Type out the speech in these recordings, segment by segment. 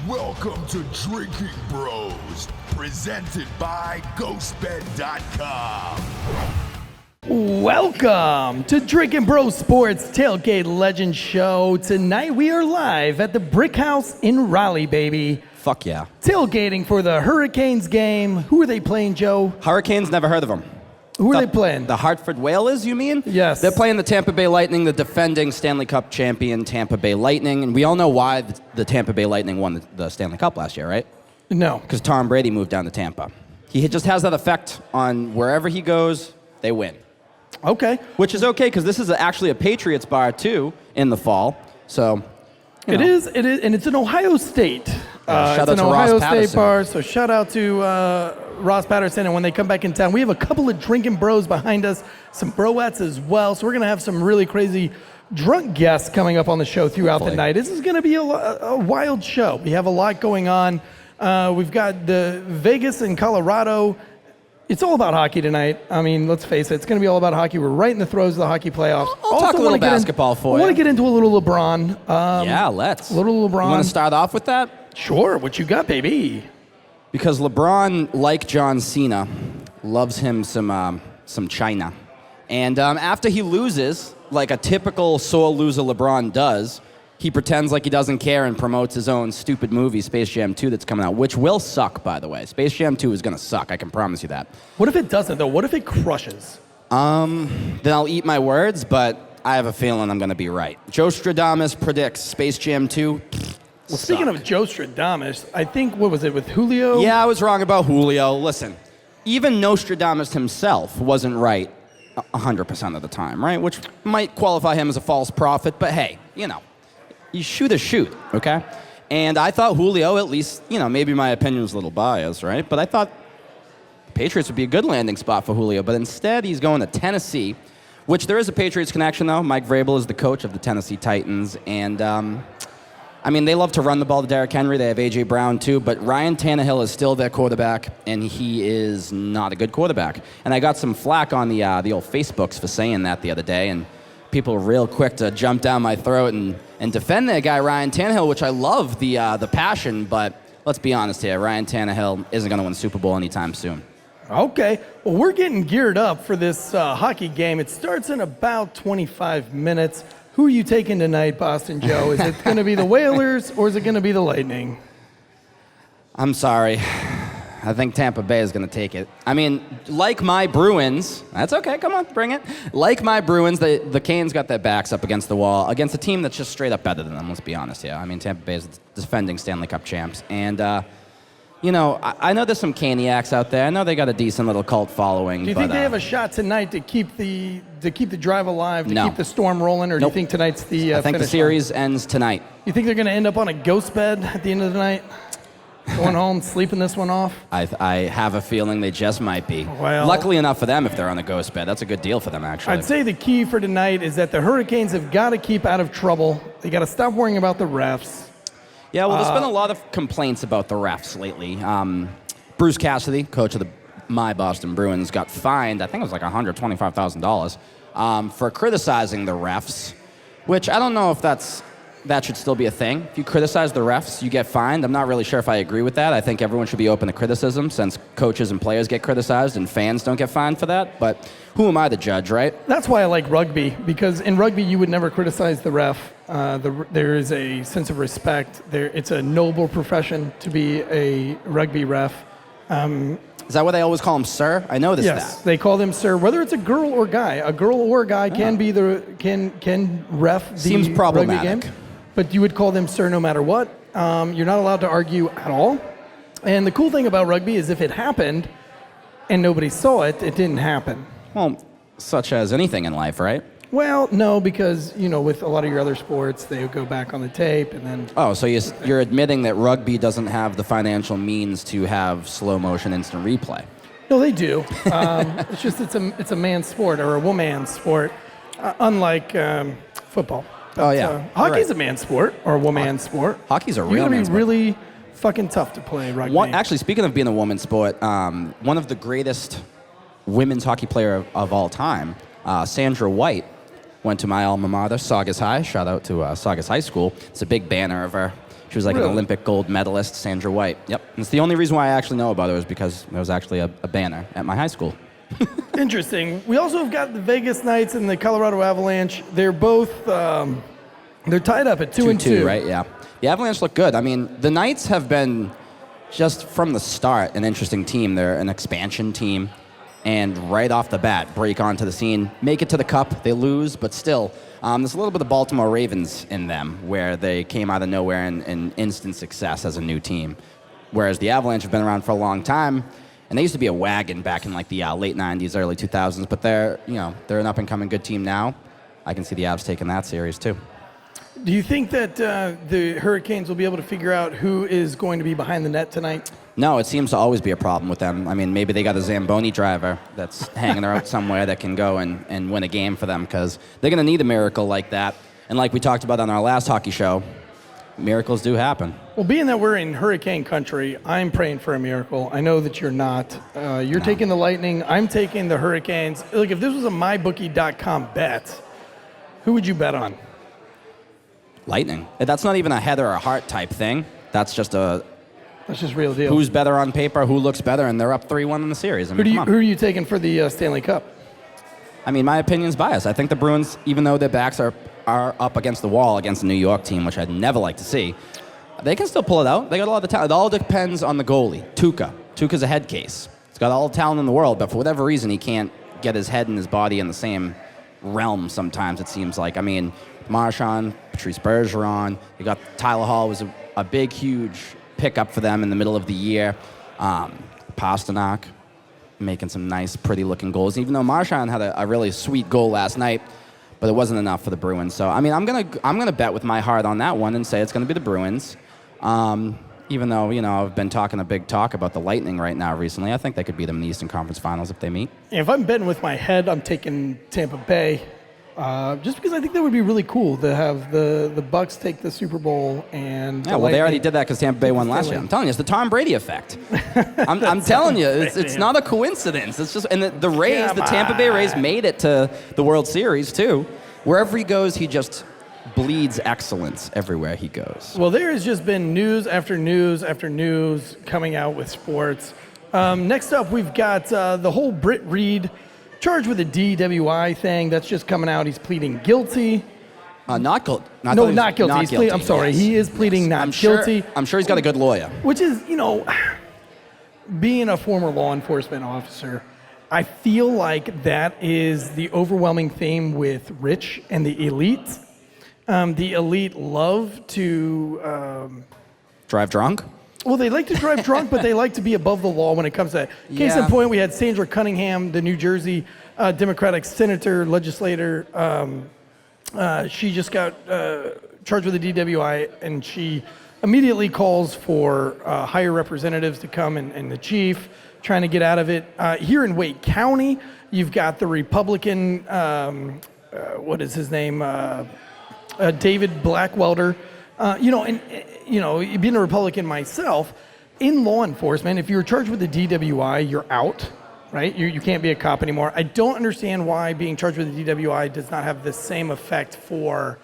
Welcome to Drinking Bros, presented by GhostBed.com. Welcome to Drinkin Bros Sports Tailgate Legend Show. Tonight we are live at the Brickhouse in Raleigh, baby. Fuck yeah. Tailgating for the Hurricanes game. Who are they playing, Joe? Hurricanes, never heard of them. Who are they playing? The Hartford Whalers, you mean? Yes. They're playing the Tampa Bay Lightning, the defending Stanley Cup champion Tampa Bay Lightning. And we all know why the Tampa Bay Lightning won the Stanley Cup last year, right? No. Because Tom Brady moved down to Tampa. He just has that effect on wherever he goes, they win. Okay. Which is okay, because this is actually a Patriots bar, too, in the fall. So, It is, and it's in Ohio State. Shout it's out an to Ohio Ross State Patterson. bar, so shout out to Ross Patterson. And when they come back in town, we have a couple of Drinkin Bros behind us, some Broettes as well. So we're going to have some really crazy drunk guests coming up on the show throughout the night. This is going to be a wild show. We have a lot going on. We've got the Vegas and Colorado. It's all about hockey tonight. I mean, let's face it. It's going to be all about hockey. We're right in the throes of the hockey playoffs. I'll talk a little basketball for you. I want to get into a little LeBron. Yeah, let's. A little LeBron. You want to start off with that? Sure. What you got, baby? Because LeBron, like John Cena, loves him some China. And after he loses, like a typical sore loser LeBron does, he pretends like he doesn't care and promotes his own stupid movie, Space Jam 2, that's coming out, which will suck, by the way. Space Jam 2 is going to suck, I can promise you that. What if it doesn't, though? What if it crushes? Then I'll eat my words, but I have a feeling I'm going to be right. Joe Stradamus predicts Space Jam 2. Well, speaking of Joe Stradamus, I think, what was it, with Julio? Yeah, I was wrong about Julio. Listen, even Nostradamus himself wasn't right 100% of the time, right? Which might qualify him as a false prophet, but hey, you know. You shoot a shoot, okay? And I thought Julio, at least, you know, maybe my opinion was a little biased, right? But I thought the Patriots would be a good landing spot for Julio. But instead, he's going to Tennessee, which there is a Patriots connection, though. Mike Vrabel is the coach of the Tennessee Titans. And, I mean, they love to run the ball to Derrick Henry. They have A.J. Brown, too. But Ryan Tannehill is still their quarterback, and he is not a good quarterback. And I got some flack on the old Facebooks for saying that the other day. And people were real quick to jump down my throat and defend that guy, Ryan Tannehill, which I love the passion, but let's be honest here, Ryan Tannehill isn't going to win the Super Bowl anytime soon. Okay. Well, we're getting geared up for this hockey game. It starts in about 25 minutes. Who are you taking tonight, Boston Joe? Is it going to be the Whalers or is it going to be the Lightning? I'm sorry. I think Tampa Bay is going to take it. I mean, like my Bruins, that's okay, come on, bring it. Like my Bruins, the Canes got their backs up against the wall against a team that's just straight up better than them, let's be honest, yeah. I mean, Tampa Bay is defending Stanley Cup champs. And, you know, I know there's some Caniacs out there. I know they got a decent little cult following. Do you think they have a shot tonight to keep the drive alive, to No. keep the storm rolling, or do you think tonight's the I think the finish series ends tonight. You think they're going to end up on a ghost bed at the end of the night? Going home, sleeping this one off? I have a feeling they just might be. Well, luckily enough for them if they're on a ghost bed. That's a good deal for them, actually. I'd say the key for tonight is that the Hurricanes have got to keep out of trouble. They got to stop worrying about the refs. Yeah, well, there's been a lot of complaints about the refs lately. Bruce Cassidy, coach of my Boston Bruins, got fined, I think it was like $125,000, for criticizing the refs, which I don't know if that should still be a thing. If you criticize the refs, you get fined. I'm not really sure if I agree with that. I think everyone should be open to criticism since coaches and players get criticized and fans don't get fined for that. But who am I to judge, right? That's why I like rugby, because in rugby you would never criticize the ref. There is a sense of respect. It's a noble profession to be a rugby ref. Is that what they always call him, sir? I noticed that. Yes, they call them sir, whether it's a girl or guy. A girl or a guy can be can ref the Seems problematic. rugby game. But you would call them sir no matter what. You're not allowed to argue at all. And the cool thing about rugby is if it happened and nobody saw it, it didn't happen. Well, such as anything in life, right? Well, no, because, you know, with a lot of your other sports, they would go back on the tape and then... Oh, so you're admitting that rugby doesn't have the financial means to have slow motion instant replay? No, they do. It's just it's a man's sport or a woman's sport, unlike football. But, hockey's a man's sport or a woman's sport. Hockey's a real man's sport. sport. Really fucking tough to play rugby. Actually, speaking of being a woman's sport, one of the greatest women's hockey player of all time, Sandra White, went to my alma mater, Saugus High. Shout out to Saugus High School. It's a big banner of her She was like Really? an Olympic gold medalist, Sandra White. Yep. And it's the only reason why I actually know about her is because there was actually a banner at my high school. Interesting. We also have got the Vegas Knights and the Colorado Avalanche. They're both they're tied up at 2-2, right? Yeah. The Avalanche look good. I mean, the Knights have been just from the start an interesting team. They're an expansion team, and right off the bat, break onto the scene, make it to the Cup. They lose, but still, there's a little bit of Baltimore Ravens in them, where they came out of nowhere and instant success as a new team. Whereas the Avalanche have been around for a long time, and they used to be a wagon back in like the late '90s, early 2000s. But they're an up and coming good team now. I can see the Avs taking that series too. Do you think that the Hurricanes will be able to figure out who is going to be behind the net tonight? No, it seems to always be a problem with them. I mean, maybe they got a Zamboni driver that's hanging out somewhere that can go and win a game for them, because they're going to need a miracle like that. And like we talked about on our last hockey show, miracles do happen. Well, being that we're in hurricane country, I'm praying for a miracle. I know that you're not. You're taking the Lightning. I'm taking the Hurricanes. Look, if this was a mybookie.com bet, who would you bet on? Lightning. That's not even a head or a heart type thing. That's just real deal. who's better on paper, who looks better, and they're up 3-1 in the series. I mean, Who are you taking for the Stanley Cup? I mean, my opinion's biased. I think the Bruins, even though their backs are up against the wall against a New York team, which I'd never like to see, they can still pull it out. They got a lot of talent. It all depends on the goalie, Tuukka. Tuukka's a head case. He's got all the talent in the world, but for whatever reason, he can't get his head and his body in the same realm sometimes, it seems like. I mean, Marchand, Patrice Bergeron, you got Tyler Hall was a big, huge pickup for them in the middle of the year. Pasternak making some nice, pretty-looking goals, even though Marchand had a really sweet goal last night, but it wasn't enough for the Bruins. So, I mean, I'm gonna bet with my heart on that one and say it's going to be the Bruins. Even though, I've been talking a big talk about the Lightning right now recently. I think they could beat them in the Eastern Conference Finals if they meet. If I'm betting with my head, I'm taking Tampa Bay. Just because I think that would be really cool to have the Bucks take the Super Bowl and yeah, well, they already did that because Tampa Bay won last year. I'm telling you, it's the Tom Brady effect. I'm telling you, it's not a coincidence. It's just, and the Rays, the Tampa Bay Rays, made it to the World Series too. Wherever he goes, he just bleeds excellence everywhere he goes. Well, there has just been news after news after news coming out with sports. Next up, we've got the whole Britt Reed charged with a DWI thing. That's just coming out. He's pleading guilty. Not guilty. Not guilty. I'm sorry. Yes. He is pleading not guilty. I'm sure he's got a good lawyer. Which is, being a former law enforcement officer, I feel like that is the overwhelming theme with Rich and the elite. The elite love to drive drunk? Well, they like to drive drunk, but they like to be above the law when it comes to that. Case in point, we had Sandra Cunningham, the New Jersey Democratic senator, legislator. She just got charged with a DWI, and she immediately calls for higher representatives to come and the chief, trying to get out of it. Here in Wake County, you've got the Republican, what is his name, David Blackwelder. Being a Republican myself, in law enforcement, if you're charged with a DWI, you're out, right? You can't be a cop anymore. I don't understand why being charged with a DWI does not have the same effect for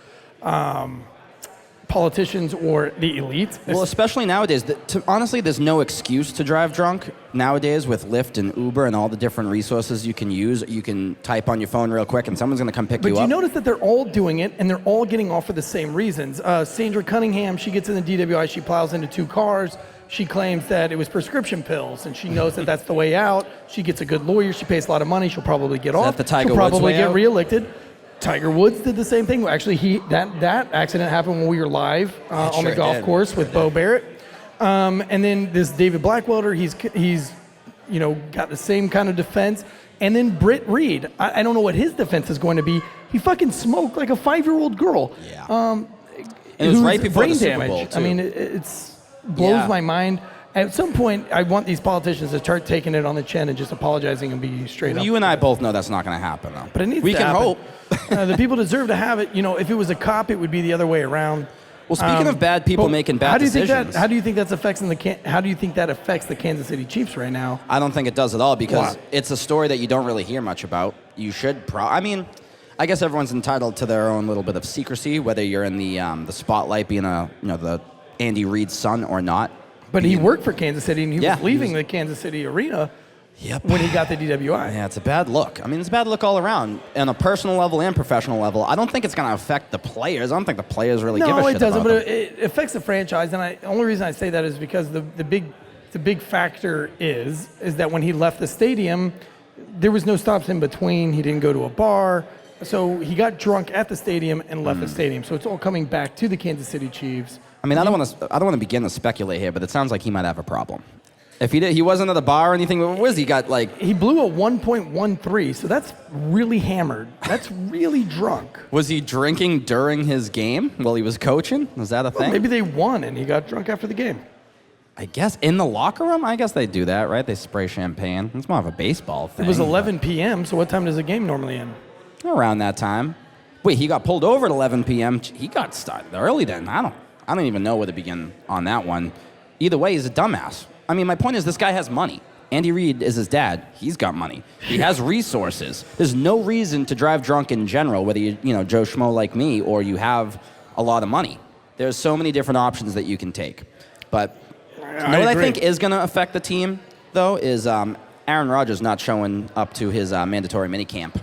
politicians or the elite. Well, especially nowadays. Honestly, there's no excuse to drive drunk nowadays with Lyft and Uber and all the different resources you can use. You can type on your phone real quick and someone's going to come pick you up. But you notice that they're all doing it and they're all getting off for the same reasons. Sandra Cunningham, she gets in the DWI, she plows into two cars. She claims that it was prescription pills, and she knows that that's the way out. She gets a good lawyer. She pays a lot of money. She'll probably get off. That the Tiger She'll Woods probably way get out? reelected. Tiger Woods did the same thing. Actually, that accident happened when we were live on the golf course with Bo Barrett. And then this David Blackwelder, he's got the same kind of defense. And then Britt Reed, I don't know what his defense is going to be. He fucking smoked like a 5-year-old girl. Yeah. And it was right before the Super Bowl, too. I mean, it's blows my mind. At some point, I want these politicians to start taking it on the chin and just apologizing and be straight up. You and I both know that's not going to happen, though. But it needs we to can happen. hope. The people deserve to have it. If it was a cop, it would be the other way around. Well, speaking of bad people making bad decisions, how do you think that affects the Kansas City Chiefs right now? I don't think it does at all because it's a story that you don't really hear much about. You should I guess everyone's entitled to their own little bit of secrecy, whether you're in the spotlight being the Andy Reid's son or not. But he worked for Kansas City, and he Yeah, was leaving the Kansas City arena Yep. when he got the DWI. Yeah, it's a bad look. I mean, it's a bad look all around, on a personal level and professional level. I don't think it's going to affect the players. I don't think the players really give a shit No, it doesn't, about but it affects the franchise. And the only reason I say that is because the big factor is that when he left the stadium, there was no stops in between. He didn't go to a bar. So he got drunk at the stadium and left the stadium. So it's all coming back to the Kansas City Chiefs. I mean, I don't want to begin to speculate here, but it sounds like he might have a problem. If he wasn't at the bar or anything, what was he got like? He blew a 1.13, so that's really hammered. That's really drunk. Was he drinking during his game while he was coaching? Was that a thing? Well, maybe they won and he got drunk after the game. I guess in the locker room, I guess they do that, right? They spray champagne. It's more of a baseball thing. It was 11 p.m., so what time does the game normally end? Around that time. Wait, he got pulled over at 11 p.m. He got started early then. I don't even know where to begin on that one. Either way, he's a dumbass. I mean, my point is this guy has money. Andy Reid is his dad. He's got money. He has resources. There's no reason to drive drunk in general, whether you Joe Schmo like me or you have a lot of money. There's so many different options that you can take. But I think is going to affect the team, though, is Aaron Rodgers not showing up to his mandatory minicamp.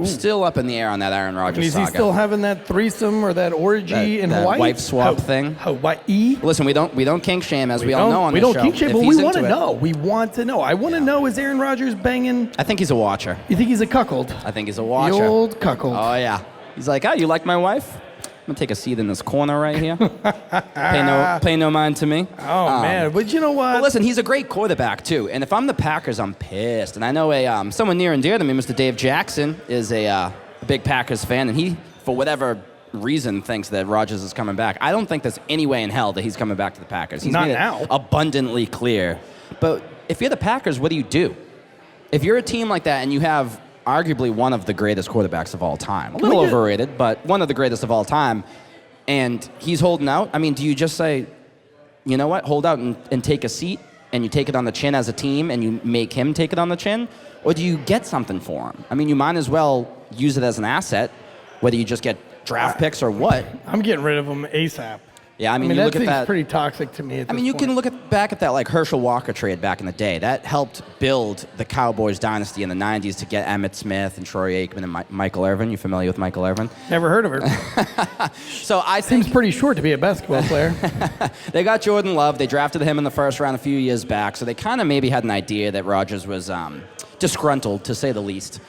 Still up in the air on that Aaron Rodgers Is saga. he still having that threesome or that orgy in that Hawaii? wife swap thing? Hawaii? Listen, we don't kink shame, as we all know on we this don't show. kink shame, If but he's we want to into it- know. We want to know. I want to know, is Aaron Rodgers banging? I think he's a watcher. You think he's a cuckold? I think he's a The watcher. old cuckold. Oh, yeah. He's like, oh, you like my wife? I'm going to take a seat in this corner right here. Pay no mind to me. Oh, man. But you know what? But listen, he's a great quarterback, too. And if I'm the Packers, I'm pissed. And I know someone near and dear to me, Mr. Dave Jackson, is a big Packers fan. And he, for whatever reason, thinks that Rodgers is coming back. I don't think there's any way in hell that he's coming back to the Packers. He's Not made now. it abundantly clear. But if you're the Packers, what do? If you're a team like that and you have arguably one of the greatest quarterbacks of all time, a little overrated, but one of the greatest of all time, and he's holding out, I mean, do you just say, you know what, hold out and take a seat, and you take it on the chin as a team, and you make him take it on the chin? Or do you get something for him? I mean, you might as well use it as an asset, whether you just get draft picks or what. I'm getting rid of him ASAP. Yeah, I mean you that look at thing's that. pretty toxic to me at this You point. can look back at that like Herschel Walker trade back in the day. That helped build the Cowboys dynasty in the 90s to get Emmitt Smith and Troy Aikman and Michael Irvin. You familiar with Michael Irvin? Never heard of her. So I think Seems pretty short to be a basketball player. they got Jordan Love. They drafted him in the first round a few years back. So they kind of maybe had an idea that Rodgers was disgruntled, to say the least.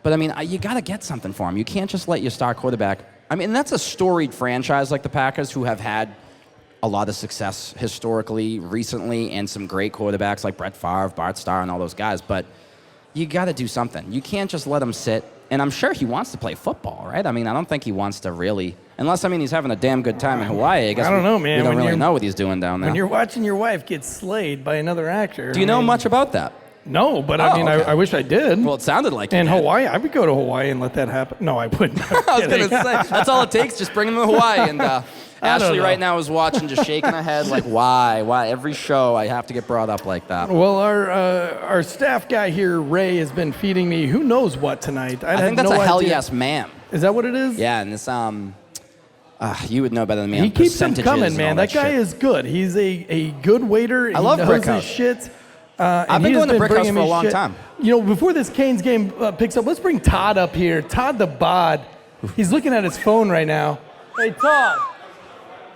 But I mean, you got to get something for him. You can't just let your star quarterback. I mean, that's a storied franchise like the Packers, who have had a lot of success historically, recently, and some great quarterbacks like Brett Favre, Bart Starr, and all those guys. But you got to do something. You can't just let him sit. And I'm sure he wants to play football, right? I mean, I don't think he wants to really, unless, he's having a damn good time in Hawaii. I guess I don't know, man. We don't When really you're- know what he's doing down there. When you're watching your wife get slayed by another actor. Do you know much about that? No, but Oh, I okay. I wish I did. Well, it sounded like in you did. Hawaii, I would go to Hawaii and let that happen. No, I wouldn't. I was going to say, that's all it takes. Just bring him to Hawaii. And Ashley know. right now is watching, just shaking her head like, why? Why? Every show I have to get brought up like that. Well, our staff guy here, Ray, has been feeding me who knows what tonight. I think that's a hell yes, ma'am. Is that what it is? Yeah, and this, you would know better than me. He on keeps them percentages coming, and man. all That guy shit. is good. He's a good waiter. I love He knows Brickhouse. his shit. I've been going to Brickhouse for a long time. You know, before this Canes game picks up, let's bring Todd up here. Todd the bod. He's looking at his phone right now. Hey, Todd.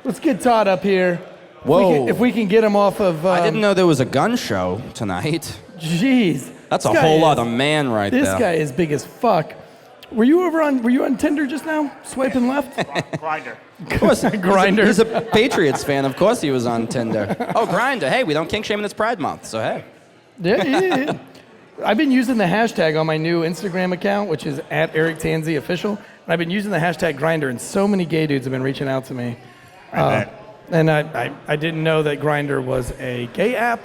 Let's get Todd up here. Whoa. If we can get him off of... I didn't know there was a gun show tonight. Jeez. That's a whole lot of man right there. This guy is big as fuck. Were you on Tinder just now? Swiping left? Grinder. Of course, Grindr. He's a Patriots fan. Of course he was on Tinder. Oh, Grindr. Hey, we don't kink shame in this Pride Month, so hey. Yeah. I've been using the hashtag on my new Instagram account, which is @EricTanziOfficial. And I've been using the hashtag Grindr, and so many gay dudes have been reaching out to me. And I didn't know that Grindr was a gay app,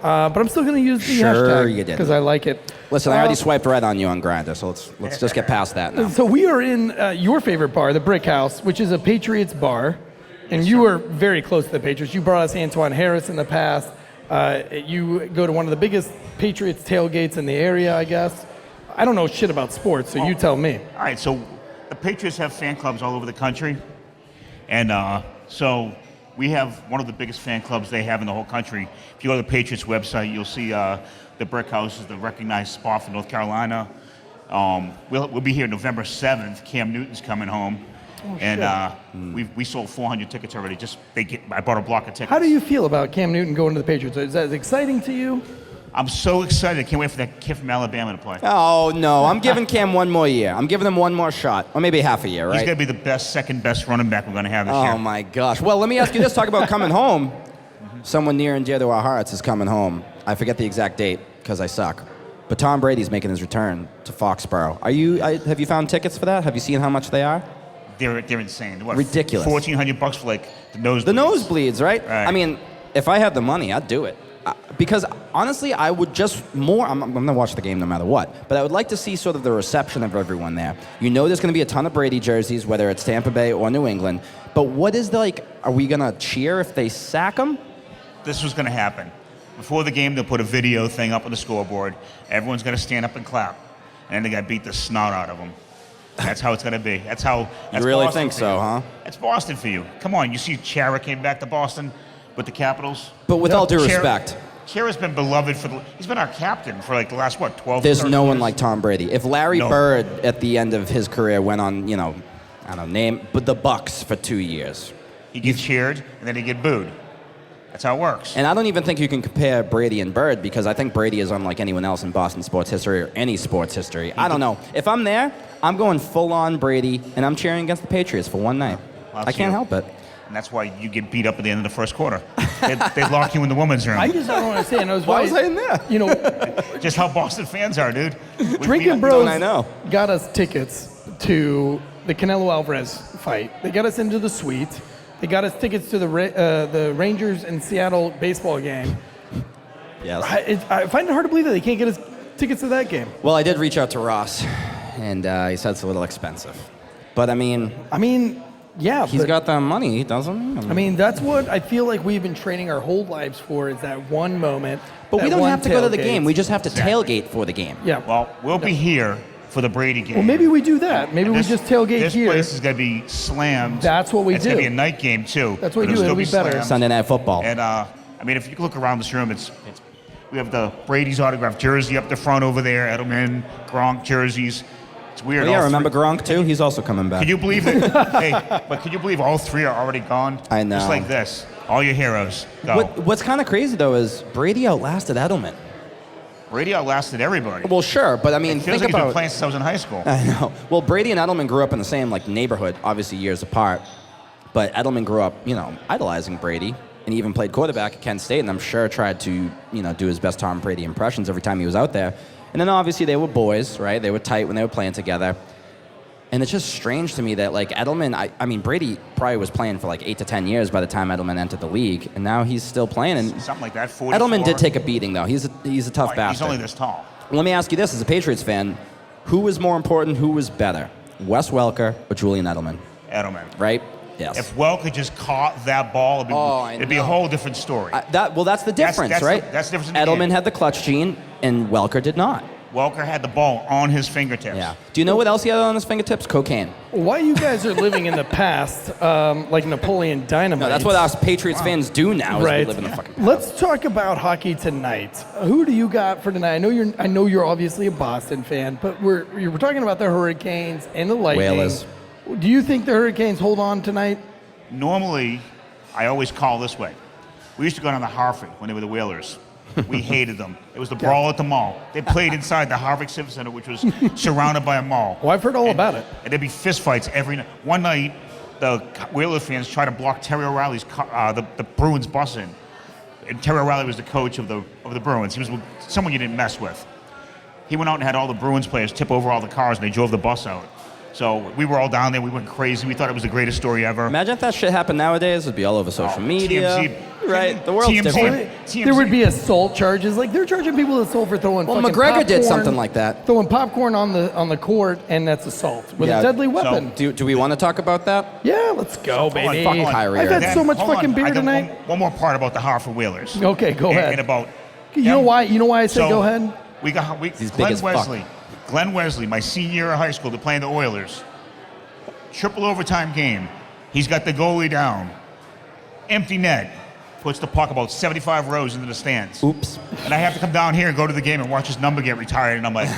but I'm still going to use the Sure hashtag you did. because I like it. Listen, I already swiped right on you on Grindr, so let's just get past that now. So we are in your favorite bar, the Brickhouse, which is a Patriots bar, and you are very close to the Patriots. You brought us Antoine Harris in the past. You go to one of the biggest Patriots tailgates in the area, I guess. I don't know shit about sports, so you tell me. All right, so the Patriots have fan clubs all over the country. And so we have one of the biggest fan clubs they have in the whole country. If you go to the Patriots website, you'll see the Brickhouse is the recognized spot for North Carolina. We'll be here November 7th. Cam Newton's coming home. Oh, and we sold 400 tickets already. I bought a block of tickets. How do you feel about Cam Newton going to the Patriots? Is that exciting to you? I'm so excited. I can't wait for that kid from Alabama to play. Oh, no. I'm giving Cam one more year. I'm giving him one more shot. Or maybe half a year, right? He's going to be the second best running back we're going to have this year. Oh, my gosh. Well, let me ask you this. Talk about coming home. Someone near and dear to our hearts is coming home. I forget the exact date because I suck. But Tom Brady's making his return to Foxborough. Have you found tickets for that? Have you seen how much they are? They're insane. What, ridiculous. $1,400 for like the nosebleeds. The nosebleeds, right? Right. I mean, if I had the money, I'd do it. Because honestly, I would just more. I'm going to watch the game no matter what. But I would like to see sort of the reception of everyone there. You know, there's going to be a ton of Brady jerseys, whether it's Tampa Bay or New England. But what is are we going to cheer if they sack them? This was going to happen. Before the game, they'll put a video thing up on the scoreboard. Everyone's going to stand up and clap. And then they got to beat the snot out of them. That's how it's going to be. That's You really Boston think so, huh? That's Boston for you. Come on. You see Chara came back to Boston with the Capitals. But with all due respect. Chara's been beloved he's been our captain for like the last, 12 There's 13 no one years? like Tom Brady. If Larry Bird at the end of his career went on, but the Bucks for 2 years. He'd get cheered, and then he'd get booed. That's how it works. And I don't even think you can compare Brady and Bird because I think Brady is unlike anyone else in Boston sports history or any sports history. I don't know. If I'm there, I'm going full-on Brady, and I'm cheering against the Patriots for one night. Well, I can't help it. And that's why you get beat up at the end of the first quarter. They lock you in the women's room. I just don't understand. Why was I in there? You know, Just how Boston fans are, dude. Drinkin Bros I know. got us tickets to the Canelo Alvarez fight. They got us into the suite. They got us tickets to the Rangers and Seattle baseball game. Yes. I find it hard to believe that they can't get us tickets to that game. Well, I did reach out to Ross, and he said it's a little expensive. But, I mean, yeah. he's got the money, doesn't he? I mean, that's what I feel like we've been training our whole lives for is that one moment. But we don't have to go to the tailgate. game. We just have to Exactly. tailgate for the game. Yeah. Well, we'll be here for the Brady game. Well, maybe we do that. Maybe we just tailgate this here. This place is going to be slammed. That's what we it's do. It's going to be a night game, too. That's what we But do. still It'll be better. slammed. Sunday Night Football. And, if you look around this room, we have the Brady's autographed jersey up the front over there, Edelman, Gronk jerseys. It's weird. Oh, yeah, all remember three- Gronk, too? He's also coming back. Can you believe it? But can you believe all three are already gone? I know. Just like this. All your heroes go. What's kind of crazy, though, is Brady outlasted Edelman. Brady outlasted everybody. Well, sure, but I mean, It feels think like he's been about... playing since I was in high school. I know. Well, Brady and Edelman grew up in the same neighborhood, obviously years apart. But Edelman grew up, idolizing Brady, and he even played quarterback at Kent State, and I'm sure tried to, do his best Tom Brady impressions every time he was out there. And then obviously they were boys, right? They were tight when they were playing together. And it's just strange to me that Edelman, I mean Brady probably was playing for 8 to 10 years by the time Edelman entered the league, and now he's still playing. And Something like that. 44. Edelman did take a beating though. He's a tough He's bastard. only this tall. Let me ask you this: as a Patriots fan, who was more important? Who was better, Wes Welker or Julian Edelman? Edelman. Right? Yes. If Welker just caught that ball, it'd be a whole different story. That's the difference, that's right? that's the difference in the Edelman game. had the clutch gene, and Welker did not. Welker had the ball on his fingertips. Yeah. Do you know what else he had on his fingertips? Cocaine. Why you guys are living in the past like Napoleon Dynamite? No, that's what us Patriots fans do now. Is Right. we live in the fucking past. Let's talk about hockey tonight. Who do you got for tonight? I know you're obviously a Boston fan, but we're talking about the Hurricanes and the Lightning. Whalers. Do you think the Hurricanes hold on tonight? Normally, I always call this way. We used to go down to Hartford when they were the Whalers. We hated them. It was the brawl at the mall. They played inside the Harvard Civic Center, which was surrounded by a mall. Well, I've heard all about it. And there'd be fistfights every night. One night, the Whalers fans tried to block Terry O'Reilly's the Bruins bus in. And Terry O'Reilly was the coach of the Bruins. He was someone you didn't mess with. He went out and had all the Bruins players tip over all the cars, and they drove the bus out. So we were all down there. We went crazy. We thought it was the greatest story ever. Imagine if that shit happened nowadays. It'd be all over social media. TMZ. Right? The world's TMZ. different. There would be assault charges. They're charging people assault for throwing. Well, fucking McGregor did popcorn- something like that. Throwing popcorn on the court, and that's assault with Yeah. a deadly weapon. Do we want to talk about that? Yeah, let's go, baby. Hold on. Kyrie I've had Then, so much hold fucking on. beer I got tonight. One more part about the Hartford Whalers. Okay, go ahead. And about You know why? You know why I said go ahead? He's big Glenn as fuck. Wesley. Glenn Wesley, my senior year of high school, they're playing the Oilers. Triple overtime game. He's got the goalie down. empty net. Puts the puck about 75 rows into the stands. Oops. And I have to come down here and go to the game and watch his number get retired. And I'm like,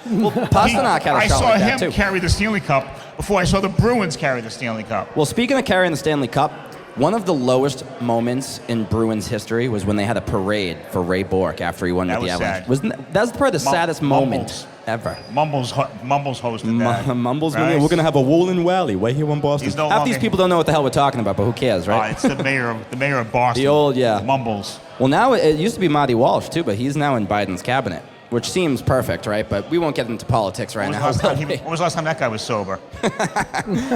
Well, Pasternak had a I shot saw like that, him too. carry the Stanley Cup before I saw the Bruins carry the Stanley Cup. Well, speaking of carrying the Stanley Cup, one of the lowest moments in Bruins history was when they had a parade for Ray Bourque after he won That with the was Avalanche. sad. That's probably the saddest moment Mumbles. ever. Mumbles hosted that. Mumbles, right? we're gonna have a woolen rally right here in Boston. He's no Half these longer- people don't know what the hell we're talking about, but who cares, right? It's the mayor of Boston. The old, yeah. Mumbles. Well, now it used to be Marty Walsh too, but he's now in Biden's cabinet, which seems perfect, right? But we won't get into politics right When now. was the last time that guy was sober?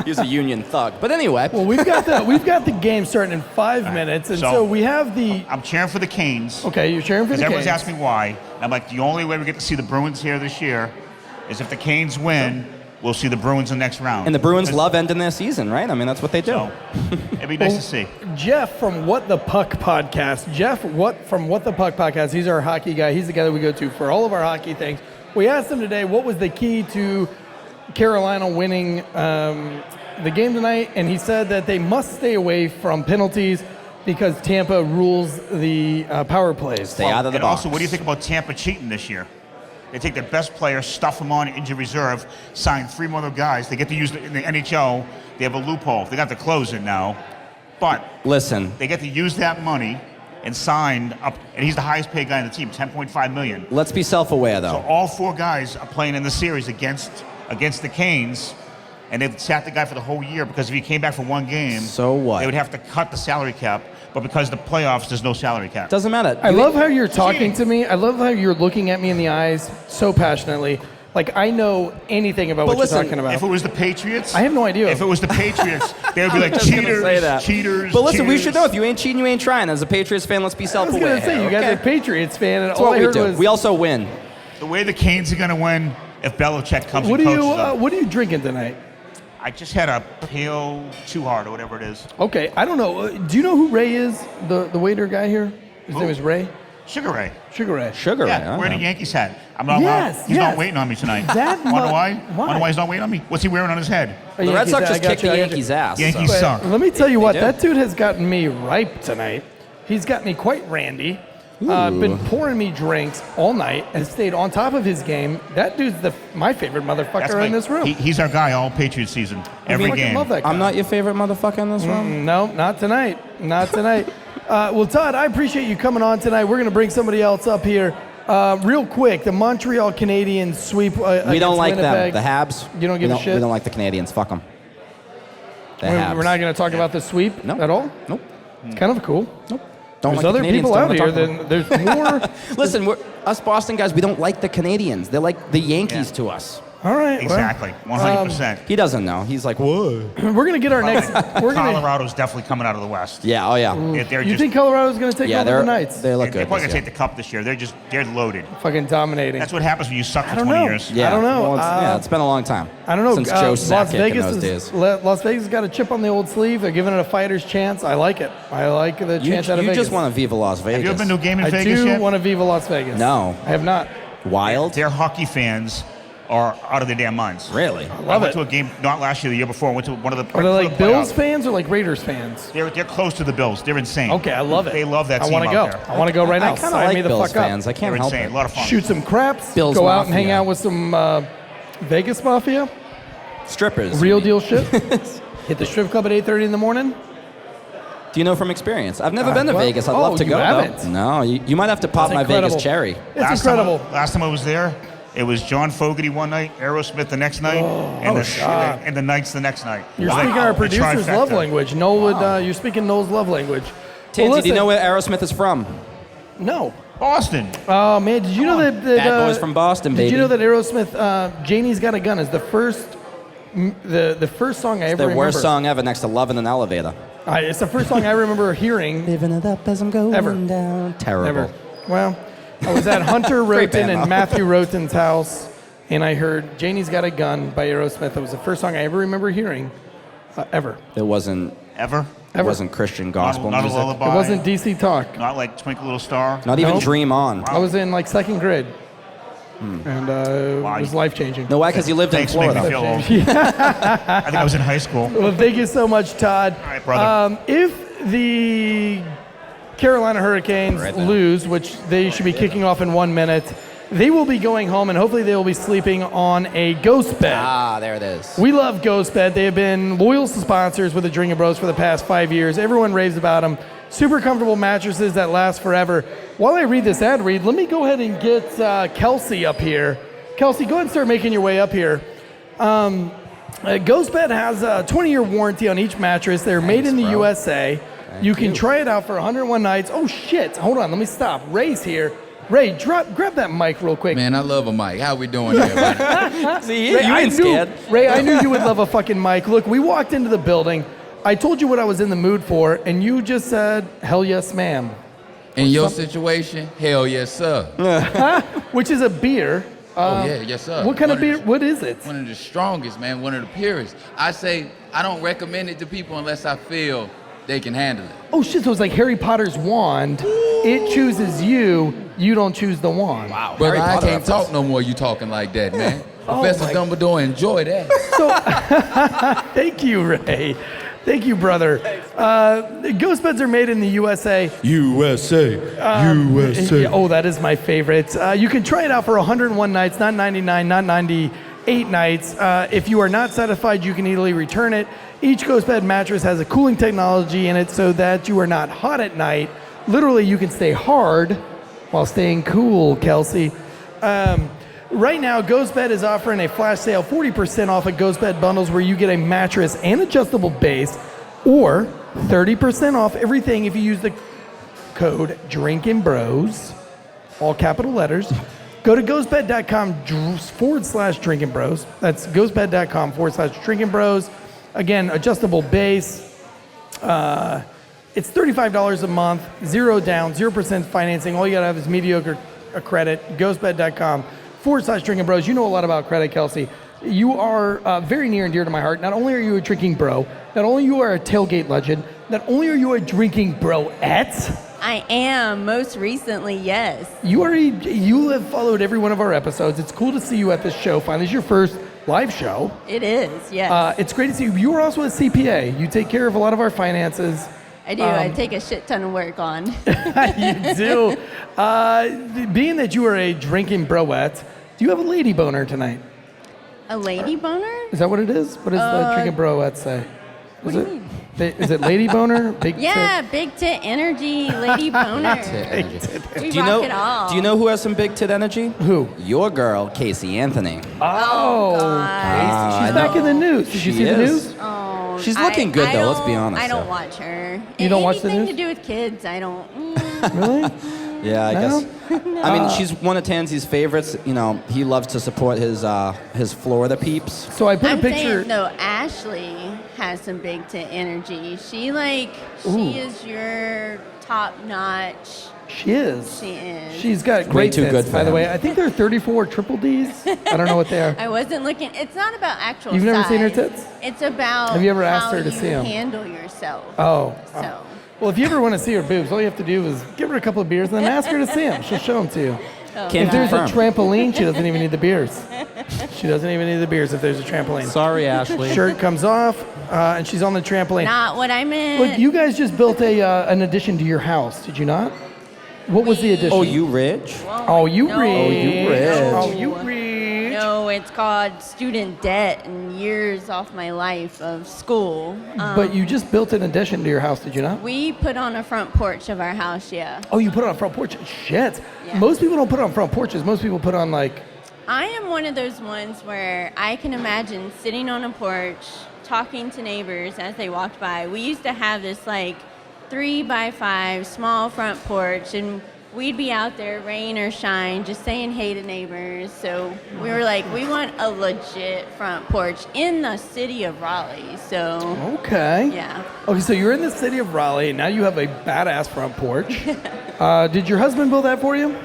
He's a union thug. But anyway, Well, we've got the game starting in 5 minutes, and so we have the. I'm cheering for the Canes. Okay, you're cheering for Because the everyone's Canes. asking me why. And I'm like, the only way we get to see the Bruins here this year is if the Canes win, we'll see the Bruins in the next round. and the Bruins 'Cause- love ending their season, right? I mean, that's what they do. So, it'd be nice to see. Jeff from What the Puck podcast. Jeff from What the Puck podcast. He's our hockey guy. He's the guy that we go to for all of our hockey things. We asked him today what was the key to Carolina winning the game tonight, and he said that they must stay away from penalties because Tampa rules the power plays. Stay out of the And box. also, what do you think about Tampa cheating this year? They take their best players, stuff them on injured reserve, sign 3 more guys. They get to use it in the NHL. They have a loophole. They got to close it now, but Listen, they get to use that money and sign up. And he's the highest paid guy in the team, $10.5 million. let's be self-aware, though. So all 4 guys are playing in the series against the Canes, and they've sat the guy for the whole year because if he came back for 1 game, So what? They would have to cut the salary cap. But because the playoffs, there's no salary cap. Doesn't matter. I love how you're talking to me. I love how you're looking at me in the eyes so passionately. Like I know anything about what listen, you're talking about. If it was the Patriots, I have no idea. If it was the Patriots, they would be like just gonna cheaters, say that. cheaters. But listen, we cheaters. should know if you ain't cheating, you ain't trying. As a Patriots fan, let's be I was self-aware. going to say, here, you guys okay? are a Patriots fan, and That's all what I we heard do. was, We also win. The way the Canes are going to win if Belichick comes what and are coaches you them. what are you drinking tonight? I just had a pale Too Hard or whatever it is. Okay, I don't know. Do you know who Ray is? The waiter guy here? His name is Ray? Sugar Ray. Sugar Ray. Sugar, Yeah, right? wearing a Yankees hat. I'm not. Yes, He's yes. not waiting on me tonight. That Wonder mu- why? why? Wonder why he's not waiting on me? What's he wearing on his head? A The Red Yankees Sox hat, I just got kicked you, the I got you. Yankees' ass. Yankees But suck. let me tell you what, do. that dude has gotten me ripe tonight. He's got me quite randy. Been pouring me drinks all night and stayed on top of his game. That dude's my favorite motherfucker in this room. He's our guy all Patriot season. Every fucking game. love that guy. I'm not your favorite motherfucker in this room. No, not tonight. Not tonight. Well, Todd, I appreciate you coming on tonight. We're going to bring somebody else up here. Real quick, the Montreal Canadiens sweep We don't like Winnipeg. them. The Habs. You don't give a we shit? We don't like the Canadians. Fuck them. The We're Habs. not going to talk about the sweep Nope. at all? Nope. It's kind of cool. Nope. Don't There's like other the Canadians, people don't out wanna here. talk about them. There's more. Listen, us Boston guys, we don't like the Canadians. They're like the Yankees to us. All right. Exactly. 100%. He doesn't know. He's like, whoa. Well, we're going to get our next. We're going Colorado's definitely coming out of the West. Yeah. Oh yeah. They're You just, think Colorado's going to take Yeah. over They're the Knights? They look they're good. probably this going to year. take the cup this year. They're loaded. Fucking dominating. That's what happens when you suck I for don't 20 know. years. Yeah. I don't know. Well, it's been a long time. I don't know. Since Joe Las Sakic in Vegas those is, days. Las Vegas got a chip on the old sleeve. They're giving it a fighter's chance. I like it. I like the You, chance out of you Vegas. just want to Viva Las Vegas. Have you ever been to a game in I Vegas do yet? want to Viva Las Vegas. No. I have not. Wild? Their hockey fans are out of their damn minds. Really? Love I went it. to a game not last year, the year before. I went to one of the. Are they right like before the Bills playoffs. fans or like Raiders fans? They're close to the Bills. They're insane. Okay, I love it. They love that I team want to go. out there. I want to go right now. I kind of Sign me like the Bills fuck fans. I They're can't help insane. it. A lot of fun. up. Shoot some craps. Bills go out and Mafia. hang out with some Vegas Mafia. Strippers. Real deal shit. Hit the strip club at 8:30 in the morning. Do you know from experience? I've never been to well- Vegas. I'd oh, love to you go. haven't? Though. No, you might have to pop That's my incredible. Vegas cherry. It's incredible. Last time I was there, it was John Fogerty one night, Aerosmith the next night, and the Knights the next night. You're It was speaking like our the producer's trifecta. love language. Noel would. You're speaking Noel's love language. Tansy, do you listen- know where Aerosmith is from? No. Boston. Oh man, did you know that? Bad boys from Boston, Did baby. you know that Aerosmith, "Janie's Got a Gun" is the first, the first song I ever Their remember. worst song ever, next to "Love in an Elevator." It's the first song I remember hearing Living it up as I'm going Ever. down. Terrible. ever. Well, I was at Hunter Great Roten band, and though. Matthew Roten's house, and I heard "Janie's Got a Gun" by Aerosmith. It was the first song I ever remember hearing, ever. It wasn't. Ever? It wasn't Christian gospel not a music. lullaby. It wasn't DC Talk. Not like Twinkle Little Star. Not even Nope. Dream On. I was in like second grade, Hmm. and it was life changing. No, why? Because you lived in Thanks for making me Florida. feel old. I think I was in high school. Well, thank you so much, Todd. All right, brother. If the Carolina Hurricanes lose, which they should be kicking off in 1 minute, they will be going home, and hopefully they will be sleeping on a ghost bed. Ah, there it is. We love Ghost Bed. They have been loyal sponsors with the Drinkin' Bros for the past 5 years. Everyone raves about them. Super comfortable mattresses that last forever. While I read this ad read, let me go ahead and get Kelsey up here. Kelsey, go ahead and start making your way up here. Ghost Bed has a 20-year warranty on each mattress. They're made in the USA. You can try it out for 101 nights. Oh, shit. Hold on. Let me stop. Ray's here. Ray, grab that mic real quick. Man, I love a mic. How we doing here, buddy? See, Ray, you ain't scared. Ray, I knew you would love a fucking mic. Look, we walked into the building. I told you what I was in the mood for, and you just said, hell yes, ma'am. In your situation, hell yes, sir. Which is a beer. Oh, yeah, yes, sir. What kind of beer? What is it? One of the strongest, man. One of the purest. I say I don't recommend it to people unless I feel they can handle it. Oh, shit, so it's like Harry Potter's wand. It chooses you. You don't choose the wand. Wow. Brother, Harry I Potter can't reference. talk no more you talking like that, man. Oh, Professor Dumbledore, enjoy that. So, thank you, Ray. Thank you, brother. Ghost beds are made in the USA. USA. USA. Yeah, oh, that is my favorite. You can try it out for 101 nights, not 99, not 98 nights. If you are not satisfied, you can easily return it. Each Ghost Bed mattress has a cooling technology in it so that you are not hot at night. Literally, you can stay hard while staying cool, Kelsey. Right now, Ghost Bed is offering a flash sale, 40% off of Ghost Bed bundles where you get a mattress and adjustable base, or 30% off everything if you use the code DrinkinBros, all capital letters. Go to ghostbed.com/drinkinbros. That's ghostbed.com/drinkinbros. Again, adjustable base. It's $35 a month, 0 down, 0% financing. All you gotta have is mediocre credit. Ghostbed.com/drinkinbros. You know a lot about credit, Kelsey. You are very near and dear to my heart. Not only are you a drinking bro, not only you are a tailgate legend, not only are you a drinking broette, I am, most recently, yes. you have followed every one of our episodes. It's cool to see you at this show. Finally, it's your first live show. It is, yes. It's great to see you. You are also a CPA. You take care of a lot of our finances. I do. I take a shit ton of work on. You do. Being that you are a drinking broette, do you have a lady boner tonight? A lady boner? Is that what it is? What does the drinking broette say? What do you mean? Is it lady boner? Big Yeah, tit? big tit energy, lady boner. We rock it all. Do you know who has some big tit energy? Who? Your girl, Casey Anthony. Oh, God. she's back in the news. Did you see the is. news? Oh, She's looking good, though, let's be don't- honest, I don't so. watch her. You don't watch the Anything news? to do with kids, I don't. Really? Yeah, I No? guess. I mean, she's one of Tansy's favorites. You know, he loves to support his Florida peeps. So I put I'm a picture. saying, though, Ashley has some big tit energy. She is your top-notch. She is. She is. She's got Way great too tits, good for by the him. way. I think they're 34 triple Ds. I don't know what they are. I wasn't looking. It's not about actual You've never size. seen her tits? It's about Have you ever asked how her to you see 'em? handle yourself. Oh. So. Well, if you ever want to see her boobs, all you have to do is give her a couple of beers and then ask her to see them. She'll show them to you. Can't If there's a confirm. trampoline, she doesn't even need the beers. She doesn't even need the beers if there's a trampoline. Sorry, Ashley. Shirt comes off, and she's on the trampoline. Not what I meant. Look, you guys just built an addition to your house, did you not? What was the addition? Oh, you rich? Oh, you No. rich. Oh, you rich. Oh, you rich. No, it's called student debt and years off my life of school. But you just built an addition to your house, did you not? We put on a front porch of our house, yeah. Oh, you put it on front porch. Shit. Yeah. Most people don't put it on front porches. Most people put on like. I am one of those ones where I can imagine sitting on a porch, talking to neighbors as they walked by. We used to have this like 3x5 small front porch, and we'd be out there, rain or shine, just saying hey to neighbors. So we were like, we want a legit front porch in the city of Raleigh. So Okay. yeah. Okay, so you're in the city of Raleigh, and now you have a badass front porch. Did your husband build that for you?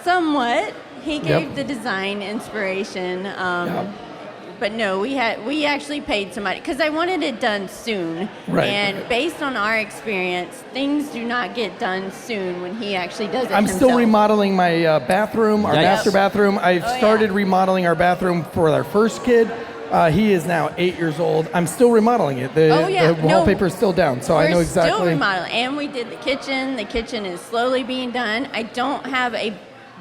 Somewhat. He gave Yep. the design inspiration. Yep. But no, we actually paid somebody because I wanted it done soon. Right. And based on our experience, things do not get done soon when he actually does it I'm himself. still remodeling my bathroom, our Yikes. master bathroom. I've Oh, started yeah. remodeling our bathroom for our first kid. He is now 8 years old. I'm still remodeling it. The wallpaper is still down, so I know exactly. We're still remodeling, and we did the kitchen. The kitchen is slowly being done. I don't have a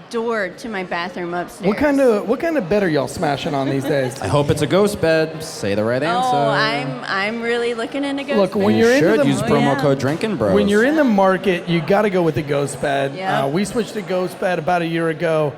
door to my bathroom upstairs. What kind of bed are y'all smashing on these days? I hope it's a ghost bed. Say the right answer. Oh, I'm really looking into ghost Look, beds. when you're into the use promo code Drinkin Bros. When you're in the market, you got to go with the ghost bed. Yep. We switched to ghost bed about a year ago.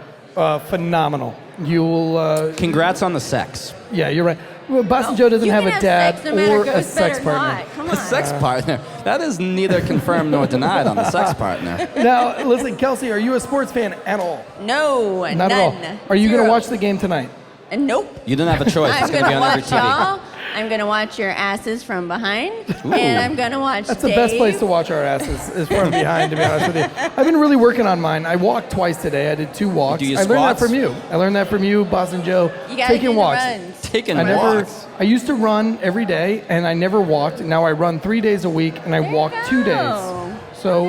Phenomenal. You'll. Congrats on the sex. Yeah, you're right. Well, Boston Joe doesn't you have can a dad sex no matter or a ghost bed sex or partner. not. Come A on. sex partner. That is neither confirmed nor denied on the sex partner. Now, listen, Kelsey, are you a sports fan at all? No, Not none. at all. Are you going to Zero. watch the game tonight? Nope. You didn't have a choice. It's I'm going to be on every watch TV. y'all. I'm gonna watch your asses from behind, Ooh. and I'm gonna watch. That's the best Dave. place to watch our asses, is from behind, to be honest with you. I've been really working on mine. I walked twice today. I did 2 walks. Do you I learned that squats? from you. I learned that from you, Boston Joe. You gotta taking do walks. the runs. Taking walks. I used to run every day, and I never walked. Now I run 3 days a week, and I There you walk 2 days. go. So,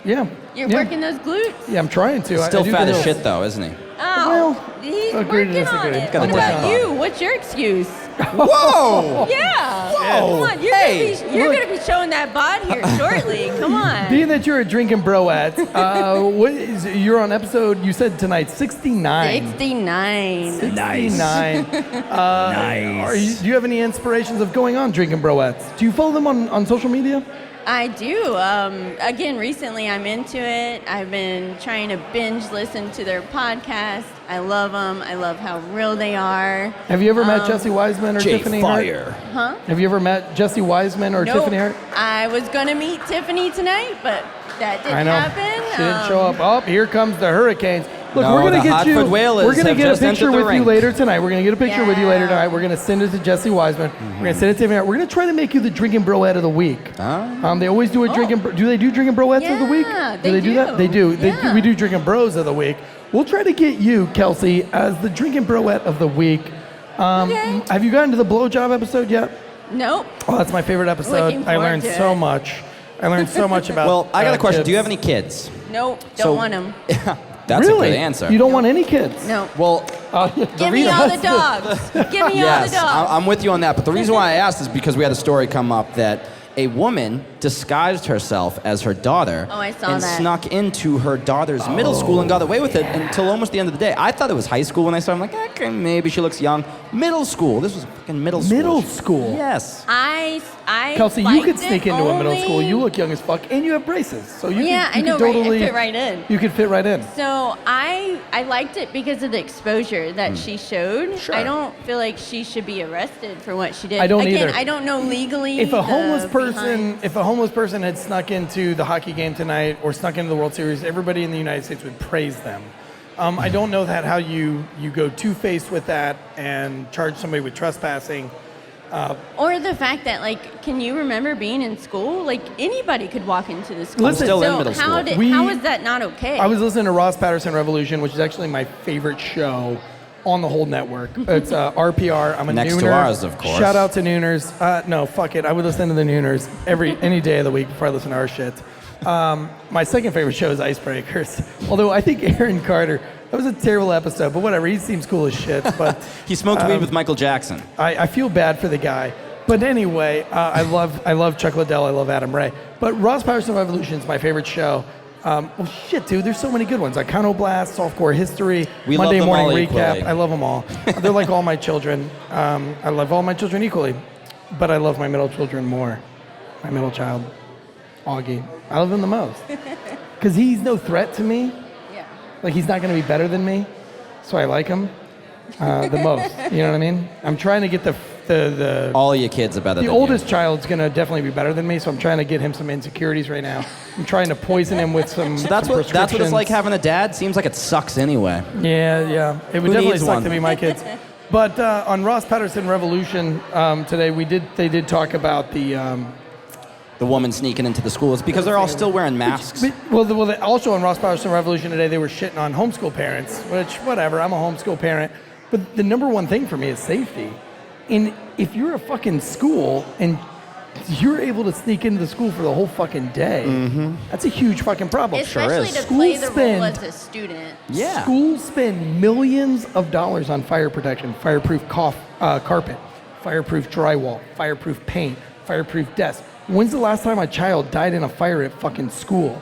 yeah. You're yeah. working those glutes. Yeah, I'm trying to. Still I do fat the as hills. shit, though, isn't he? Oh, Well, he's agree to working on disagree. it. Got What a about down. you? What's your excuse? Whoa! Yeah. Whoa. Come on, you're Hey, gonna be showing that bod here shortly. Come on. Being that you're a Drinkin Broettes, you're on episode, you said tonight, 69. 69. 69. Do you have any inspirations of going on Drinkin Broettes? Do you follow them on social media? I do. Again, recently I'm into it. I've been trying to binge listen to their podcast. I love them. I love how real they are. Have you ever met Jesse Wiseman or Tiffany Hart? Huh? Have you ever met Jesse Wiseman or Nope. Tiffany Hart? I was going to meet Tiffany tonight, but that didn't I know. happen. She didn't show up. Oh, here comes the Hurricanes. Look, No, we're gonna the get you. Hartford Whalers We're gonna have get a just picture entered the with you rink. later tonight. We're gonna get a picture with you later Yeah. tonight. We're gonna send it to Jesse Wiseman. We're gonna send it to Tiffany Hart. We're gonna try to make you the Drinkin Broette of the week. They always do a Drinkin. Do they do Drinkin Broettes of the week? Yeah, Do they do that? They do. Yeah. We do Drinkin Bros of the week. We'll try to get you, Kelsey, as the Drinkin Broette of the week. Okay. Have you gotten to the blowjob episode yet? Nope. Oh, that's my favorite episode. Looking I forward learned to so it. much. I learned so much about. Well, I got a question. kids. Do you have any kids? Nope. So- Don't want them. That's really? a good answer. You don't want any kids? No. Well, Give me all the dogs. Give me all the yes, dogs. I'm with you on that. But the reason why I asked is because we had a story come up that a woman disguised herself as her daughter Oh, I saw and that. snuck into her daughter's middle school and got away with it until almost the end of the day. I thought it was high school when I saw her. I'm like, okay, maybe she looks young. Middle school. This was fucking middle school. Middle school. Yes. I Kelsey, you liked could it sneak into a middle only- school. You look young as fuck, and you have braces, so you Yeah, could, you I know, could right? I totally fit right in. You could fit right in. So I liked it because of the exposure that she showed. Sure. I don't feel like she should be arrested for what she did. I don't Again, either. I don't know legally. If a the homeless person, behind- if a homeless person had snuck into the hockey game tonight or snuck into the World Series, everybody in the United States would praise them. I don't know that how you go two-faced with that and charge somebody with trespassing. or the fact that, like, can you remember being in school? Like, anybody could walk into the school. Listen, still in so middle how school. did how is that not okay? I was listening to Ross Patterson Revolution, which is actually my favorite show on the whole network. It's RPR. I'm a Next to nooner. ours, of course. Shout out to Nooners. No, fuck it. I would listen to the Nooners any day of the week before I listen to our shit. My second favorite show is Icebreakers. Although I think Aaron Carter, that was a terrible episode, but whatever. He seems cool as shit. But He smoked weed with Michael Jackson. I feel bad for the guy. But anyway, I love Chuck Liddell. I love Adam Ray. But Ross Patterson Revolution is my favorite show. Well, shit, dude. There's so many good ones. Iconoblast, Softcore History, We love Monday them Morning all Recap. equally. I love them all. They're like all my children. I love all my children equally, but I love my middle children more. My middle child, Augie. I love him the most because he's no threat to me. yeah. Like he's not going to be better than me, so I like him the most. You know what I mean? I'm trying to get the All your kids are better the than oldest you. child's gonna definitely be better than me, so I'm trying to get him some insecurities right now. I'm trying to poison him with some. So that's what it's like having a dad. Seems like it sucks anyway. Yeah. It would Who definitely needs suck one? to be my kids. But on Ross Patterson Revolution today, they did talk about The woman sneaking into the school is because they're all still wearing masks. Also on Ross Patterson Revolution today, they were shitting on homeschool parents, which whatever. I'm a homeschool parent, but the number one thing for me is safety. And if you're a fucking school and you're able to sneak into the school for the whole fucking day. That's a huge fucking problem. Especially is. to School play the role spend- as a student. Yeah. Schools spend millions of dollars on fire protection, fireproof carpet, fireproof drywall, fireproof paint, fireproof desks. When's the last time a child died in a fire at fucking school?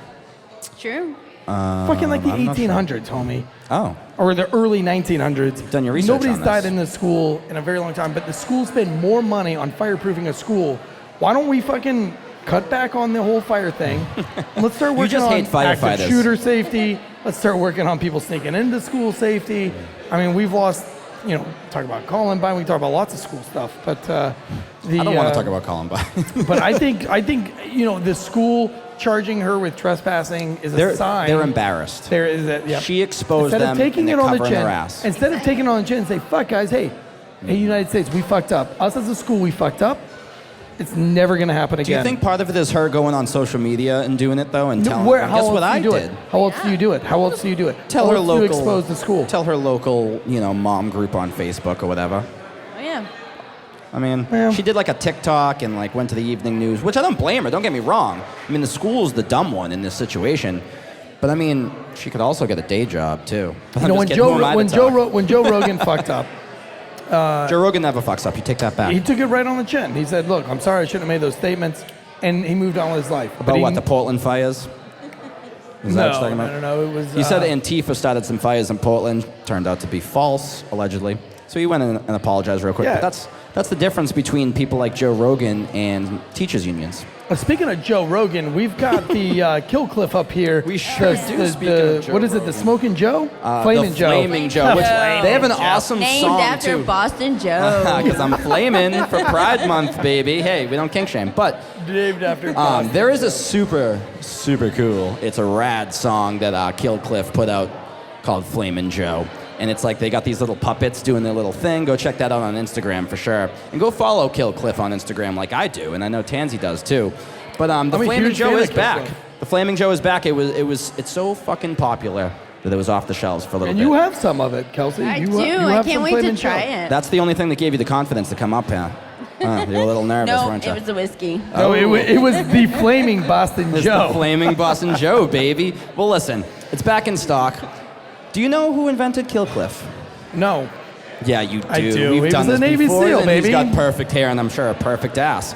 True. Fucking like the I'm not sure. 1800s, homie. Oh. Or the early 1900s. Done your research Nobody's on died this. in the school in a very long time, but the schools spend more money on fireproofing a school. Why don't we fucking cut back on the whole fire thing? Let's start working just on hate firefighters. active shooter safety. Let's start working on people sneaking into school safety. I mean, we've lost, talk about Columbine. We can talk about lots of school stuff, but I don't want to talk about Columbine. But I think the school charging her with trespassing is a sign. They're embarrassed. There is that. Yep. She exposed Instead them of taking and it on the covering chin, their ass. instead of taking it on the chin and say, "Fuck, guys, hey, United States, we fucked up. Us as a school, we fucked up. It's never gonna happen Do again." you think part of it is her going on social media and doing it though, and telling them, How guess else what do you I do did? it? How else do you do it? How else do you do it? Tell How her else do you local. expose the school. Tell her local, mom group on Facebook or whatever. Oh, yeah. I mean, Yeah. she did like a TikTok and like went to the evening news, which I don't blame her. Don't get me wrong. I mean, the school's the dumb one in this situation, but I mean, she could also get a day job too. When Joe Rogan fucked up, Joe Rogan never fucks up. You take that back. he took it right on the chin. He said, "Look, I'm sorry, I shouldn't have made those statements," and he moved on with his life. About what, the Portland fires? Is that what you're talking about? No. It was. He said Antifa started some fires in Portland. Turned out to be false, allegedly. So he went in and apologized real quick. Yeah. But that's the difference between people like Joe Rogan and teachers unions. Speaking of Joe Rogan, we've got the Kill Cliff up here. We sure do, speaking of Joe what is it? The Smoking Joe? Flamin' the Joe. Flaming Joe. Which they have an awesome Named song after too. Boston Joe. Because I'm flaming for Pride Month, baby. Hey, we don't kink shame. But Named after. there is a super cool, it's a rad song that Kill Cliff put out called Flamin' Joe. And it's like they got these little puppets doing their little thing. Go check that out on Instagram for sure. And go follow Kill Cliff on Instagram like I do. And I know Tansy does too. But the I'm a Flamin' huge Joe fan is of Kill back. Cliff. The Flaming Joe is back. It's so fucking popular that it was off the shelves for a little And bit. you have some of it, Kelsey. I you do. You I have can't some wait to Flamin' try Joe. it. That's the only thing that gave you the confidence to come up here. You're a little nervous, No, weren't you? it was the whiskey. No, it was the Flaming Boston It's Joe. the Flaming Boston Joe, baby. Well, listen, it's back in stock. Do you know who invented Kill Cliff? No. Yeah, you do. I do. We've He done was this a Navy before, SEAL, and baby. He's got perfect hair, and I'm sure a perfect ass.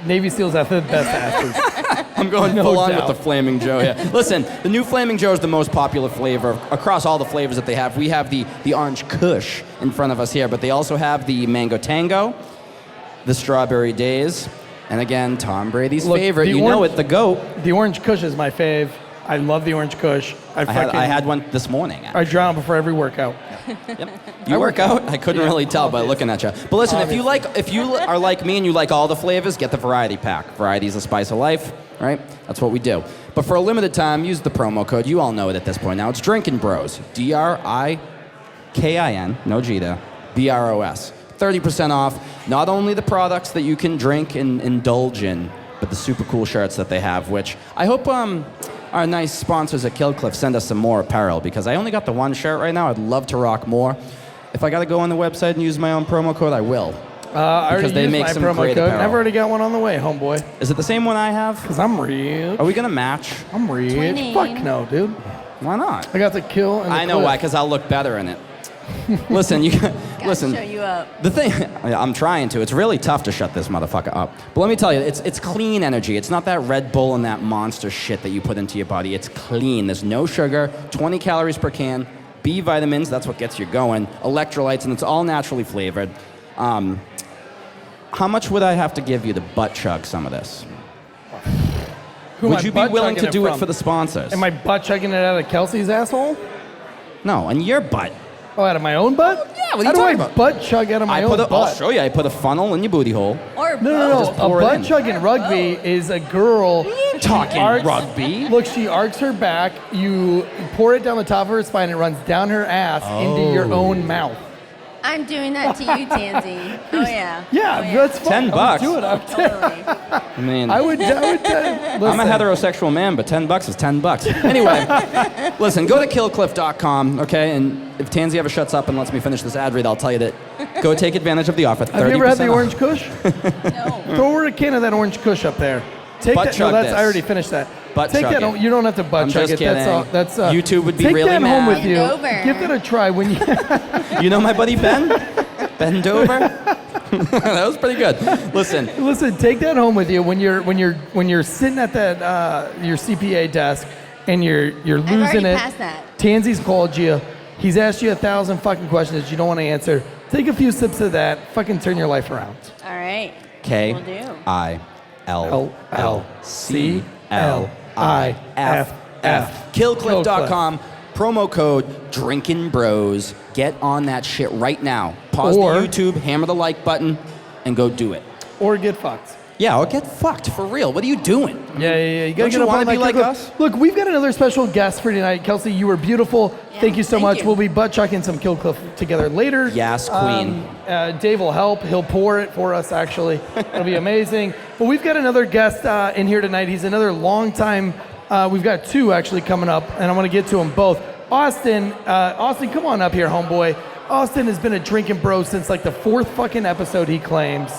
Navy SEALs have the best asses. I'm going No full on doubt. with the Flaming Joe here. Listen, the new Flaming Joe is the most popular flavor across all the flavors that they have. We have the Orange Kush in front of us here, but they also have the Mango Tango, the Strawberry Days, and again, Tom Brady's Look, favorite. the You know orange- it, the GOAT. The Orange Kush is my fave. I love the Orange Kush. I had one this morning. I drown before every workout. You work out? I couldn't really tell by obvious. looking at you. But listen, if you are like me and you like all the flavors, get the variety pack. Variety is the spice of life, right? That's what we do. But for a limited time, use the promo code. You all know it at this point now. It's Drinkin Bros. DRIKIN, no G there, BROS. 30% off. Not only the products that you can drink and indulge in, but the super cool shirts that they have, which I hope our nice sponsors at Kill Cliff send us some more apparel, because I only got the one shirt right now. I'd love to rock more. If I got to go on the website and use my own promo code, I will. I already Because they used make my some promo great code. apparel. I've already got one on the way, homeboy. Is it the same one I have? Because I'm rich. Are we going to match? I'm rich. Twinning. Fuck no, dude. Why not? I got the kill and the I know cliff. why, because I'll look better in it. Listen, Gotta listen. show you up. The thing, I'm trying to. It's really tough to shut this motherfucker up. But let me tell you, it's clean energy. It's not that Red Bull and that monster shit that you put into your body. It's clean. There's no sugar, 20 calories per can, B vitamins, that's what gets you going, electrolytes, and it's all naturally flavored. How much would I have to give you to butt chug some of this? Who am Would I you be butt willing chugging to do it from? for the sponsors? Am I butt chugging it out of Kelsey's asshole? No, and your butt. Oh, out of my own butt? Yeah, what are you How do talking I about? butt chug out of my own I'll butt? show you. I put a funnel in your booty hole. Or No. Just A pour it butt in. chug in rugby is a girl. Talking arcs- rugby. Look, she arcs her back. You pour it down the top of her spine. It runs down her ass into your own mouth. I'm doing that to you, Tansy. Oh, yeah. Yeah, Oh, yeah. that's fine. $10. Do it. Totally. I mean, I would I'm a heterosexual man, but $10 is $10. Anyway, listen, go to killcliff.com, okay? And if Tansy ever shuts up and lets me finish this ad read, I'll tell you that go take advantage of the offer. Have you ever had the 30% off. orange kush? No. Throw her a can of that orange kush up there. Take Butt that. No, chug that's this. I already finished that. Butt Take chug that. it. You don't have to butt I'm chug just it. That's all. kidding. That's YouTube would be take really that mad. home with you. Bend over. Give that a try when you. You know my buddy Ben? Bend over? That was pretty good. Listen, Listen, take that home with you when you're sitting at that your CPA desk and you're losing already it. passed that. Tansy's called you. He's asked you 1,000 fucking questions that you don't want to answer. Take a few sips of that. Fucking turn your life around. All right. Will do. KILLCLIFF. Killcliff.com. Promo code Drinkin Bros. Get on that shit right now. Pause Or- the YouTube, hammer the like button, and go do it. Or get fucked. Yeah, or get fucked for real. What are you doing? Yeah. You gotta Don't get you up wanna on that be like kick. us? Look, we've got another special guest for tonight. Kelsey, you were beautiful. Yeah, thank you so thank much. you. We'll be butt chucking some Kill Cliff together later. Yes, queen. Dave will help. He'll pour it for us, actually. It'll be amazing. But we've got another guest in here tonight. He's another long time. We've got two actually coming up, and I want to get to them both. Austin, come on up here, homeboy. Austin has been a drinking bro since like the 4th fucking episode, he claims.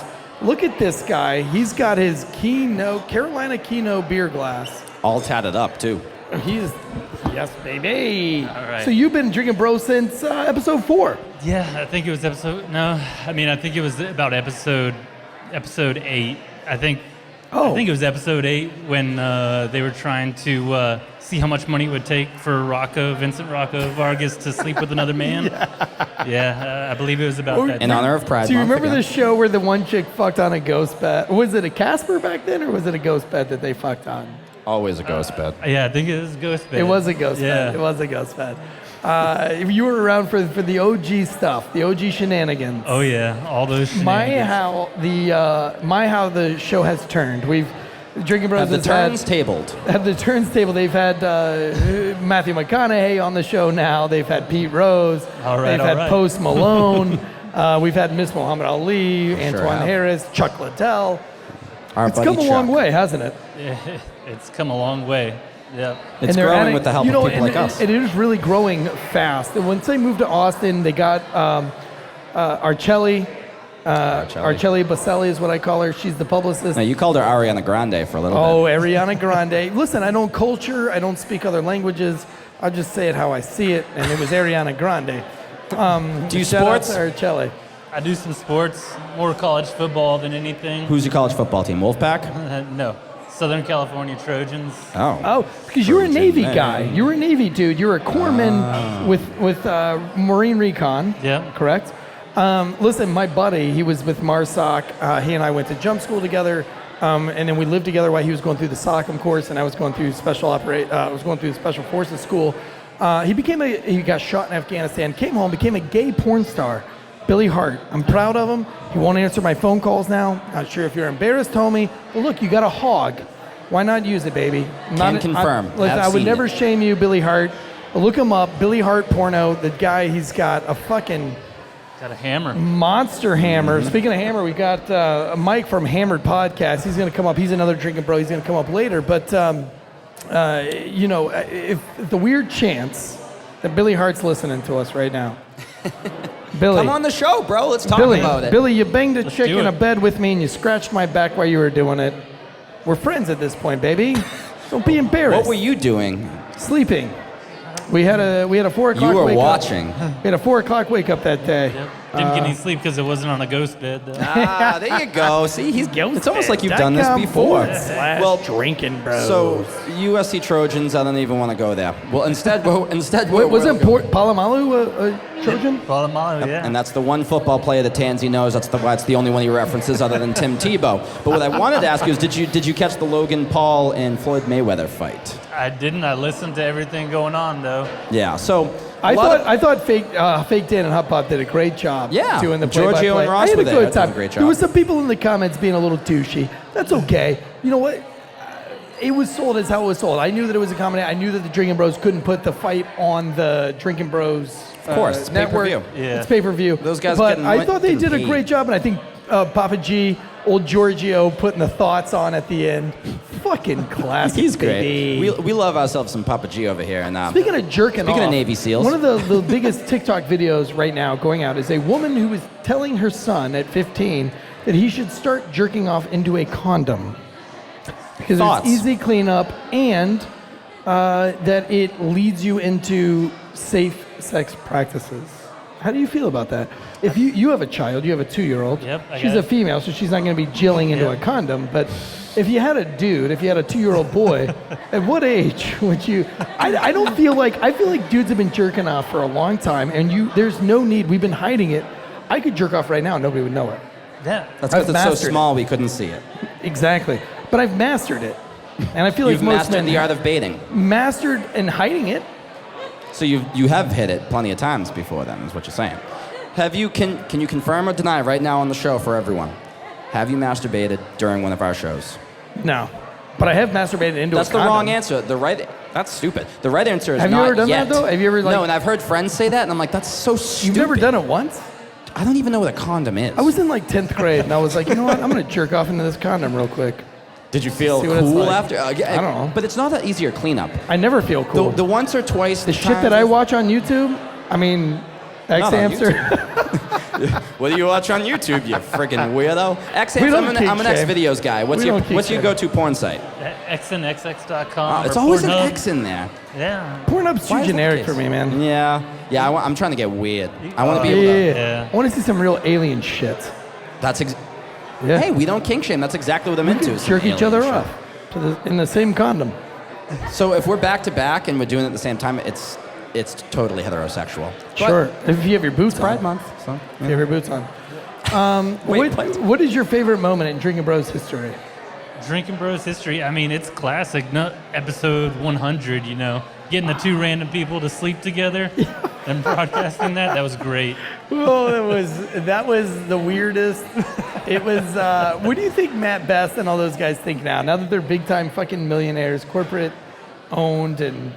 Look at this guy. He's got his Carolina Kino beer glass. All tatted up, too. Yes, baby. All right. So you've been drinking bro since episode 4. Yeah, I think it was I think it was about episode 8. I think it was episode 8 when they were trying to see how much money it would take for Vincent Rocco Vargas to sleep with another man. Yeah, I believe it was about that. In honor of Pride Do you Month remember again. the show where the one chick fucked on a ghost bed? Was it a Casper back then, or was it a ghost bed that they fucked on? Always a ghost bed. Yeah, I think it was Ghost Bed. It was a ghost Yeah. bed. It was a ghost bed. You were around for the OG stuff, the OG shenanigans. Oh yeah, all those shenanigans. How the show has turned. We've Drinking Bros Have the has turns tabled. Have the turns table. They've had Matthew McConaughey on the show now. They've had Pete Rose. All right, They've all had right. Post Malone. We've had Miss Muhammad Ali, Antoine have. Harris, Chuck Liddell. Our It's buddy come a long Chuck. way, hasn't it? Yeah, it's come a long way. Yeah. It's And they're growing adding- with the help you know, of people and like us. It is really growing fast. And once they moved to Austin, they got Arcelli. Arcelli Baselli is what I call her. She's the publicist. Now, you called her Ariana Grande for a little Oh, bit. Ariana Grande. Listen, I don't culture. I don't speak other languages. I'll just say it how I see it, and it was Ariana Grande. Do you Shout out sports? to Arcelli. I do some sports, more college football than anything. Who's your college football team? Wolfpack? No, Southern California Trojans. Oh. Oh, because you were a Trojan Navy man. guy. You were a Navy dude. You were a corpsman with Marine Recon. Yeah. Correct. Listen, my buddy, he was with MARSOC. He and I went to jump school together, and then we lived together while he was going through the SOCM course, and I was going through Special Forces school. He got shot in Afghanistan, came home, became a gay porn star. Billy Hart. I'm proud of him. He won't answer my phone calls now. Not sure if you're embarrassed, homie. But look, you got a hog. Why not use it, baby? Can confirm. Listen, Have I would seen never it. shame you, Billy Hart. Look him up, Billy Hart porno. The guy, he's got a fucking Got a hammer. monster hammer. Mm-hmm. Speaking of hammer, we got Mike from Hammered Podcast. He's going to come up. He's another drinking bro. He's going to come up later. But, if the weird chance that Billy Hart's listening to us right now. Billy. Come on the show, bro. Let's talk Billy, about it. Billy, you banged a chick do in a it. bed with me and you scratched my back while you were doing it. We're friends at this point, baby. Don't be embarrassed. What were you doing? Sleeping. We had a 4 o'clock You were wake watching. up. We had a 4 o'clock wake up that day. Yep. Didn't get any sleep because it wasn't on a ghost bed. Though. Ah, there you go. See, it's almost like you've done this .com before. Well, drinking bros. So USC Trojans, I don't even want to go there. Well, instead, Wait, wasn't Palomalu a Trojan? Palomalu, yeah. And that's the one football player that Tansy knows. That's the only one he references other than Tim Tebow. But what I wanted to ask you is, did you catch the Logan Paul and Floyd Mayweather fight? I didn't. I listened to everything going on though. Yeah. So I thought Fake Dan and Hot Pop did a great job. Yeah. Doing the Giorgio play-by-play. and Ross I had were a there. good They did a time. great There job. was some people in the comments being a little douchey. That's okay. You know what? It was sold as how it was sold. I knew that it was a comedy. I knew that the Drinkin' Bros couldn't put the fight on the Drinkin' Bros course, it's network. pay-per-view. Yeah. It's pay-per-view. Those guys But getting I thought they did a paid. great job, and I think Papa G, old Giorgio, putting the thoughts on at the end. Fucking classic, He's great. baby. We love ourselves some Papa G over here. And Speaking of jerking Speaking of off, Navy SEALs. one of the biggest TikTok videos right now going out is a woman who is telling her son at 15 that he should start jerking off into a condom. Because Thoughts? it's easy cleanup and that it leads you into safe sex practices. How do you feel about that? If you have a child, you have a 2-year-old. Yep, I She's got a it. female, so she's not going to be jilling into a condom. But if you had a dude, if you had a 2-year-old boy, at what age would you? I don't feel like I feel like dudes have been jerking off for a long time, and there's no need. We've been hiding it. I could jerk off right now, and nobody would know it. Yeah. That's I've because it's so mastered it. small we couldn't see it. Exactly. But I've mastered it, and I feel like You've most mastered men the art of baiting. mastered and hiding it. So you have hit it plenty of times before then, is what you're saying. Have you can you confirm or deny right now on the show for everyone? Have you masturbated during one of our shows? No, but I have masturbated into That's a the condom. wrong answer. That's stupid. The right answer is Have you not ever done yet. that, though? Have you ever, like- No, and I've heard friends say that, and I'm like, that's so stupid. You've never done it once? I don't even know what a condom is. I was in like 10th grade, and I was like, you know what? I'm going to jerk off into this condom real quick. Did you feel See what it's cool like. after? I don't know. But it's not that easier cleanup. I never feel cool. The once or twice. The shit that I watch on YouTube, I mean, Not on X-Hamster. What do you watch on YouTube, you freaking weirdo? We don't I'm kink an shame. X-Videos guy. What's We your don't kink what's your shame. go-to porn site? xnxx.com. It's or always an Pornhub. X in there. Yeah. Pornhub's Why too is that generic the for case? me, man. Yeah. I'm trying to get weird. I want to be able to. Yeah. I want to see some real alien shit. That's Yeah. Hey, we don't kink shame. That's exactly what I'm into. some Jerk each alien other shit. off in the same condom. So if we're back to back and we're doing it at the same time, it's totally heterosexual. Sure. If you have your boots Pride on. Month. So If you have your boots on. Wait, what? What is your favorite moment in Drinkin' Bros history? Drinkin' Bros history. I mean, it's classic. No, episode 100. You know, getting the two random people to sleep together and broadcasting that. That was great. Oh, that was the weirdest. It was. What do you think Matt Best and all those guys think now? Now that they're big time fucking millionaires, corporate owned, and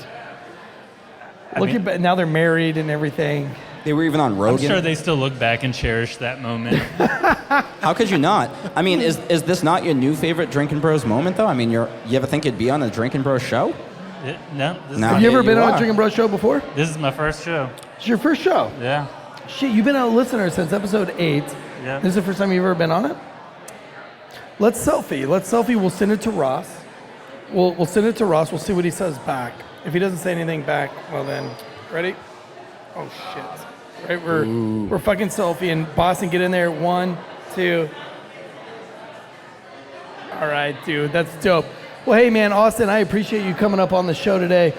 now they're married and everything. they were even on I'm Rogan. sure they still look back and cherish that moment. How could you not? I mean, is this not your new favorite Drinkin' Bros moment though? I mean, you ever think you'd be on a Drinkin' Bros show? No, this, No. Have you here ever been you on a are. Drinkin' Bros show before? this is my first show. It's your first show. Yeah. Shit, you've been a listener since episode 8. Yeah. This is the first time you've ever been on it? Let's selfie. We'll send it to Ross. We'll send it to Ross. We'll see what he says back. If he doesn't say anything back, well then, ready? Oh shit. Right, we're fucking selfie and Boston, get in there. 1, 2. All right, dude, that's dope. Well, hey man, Austin, I appreciate you coming up on the show today.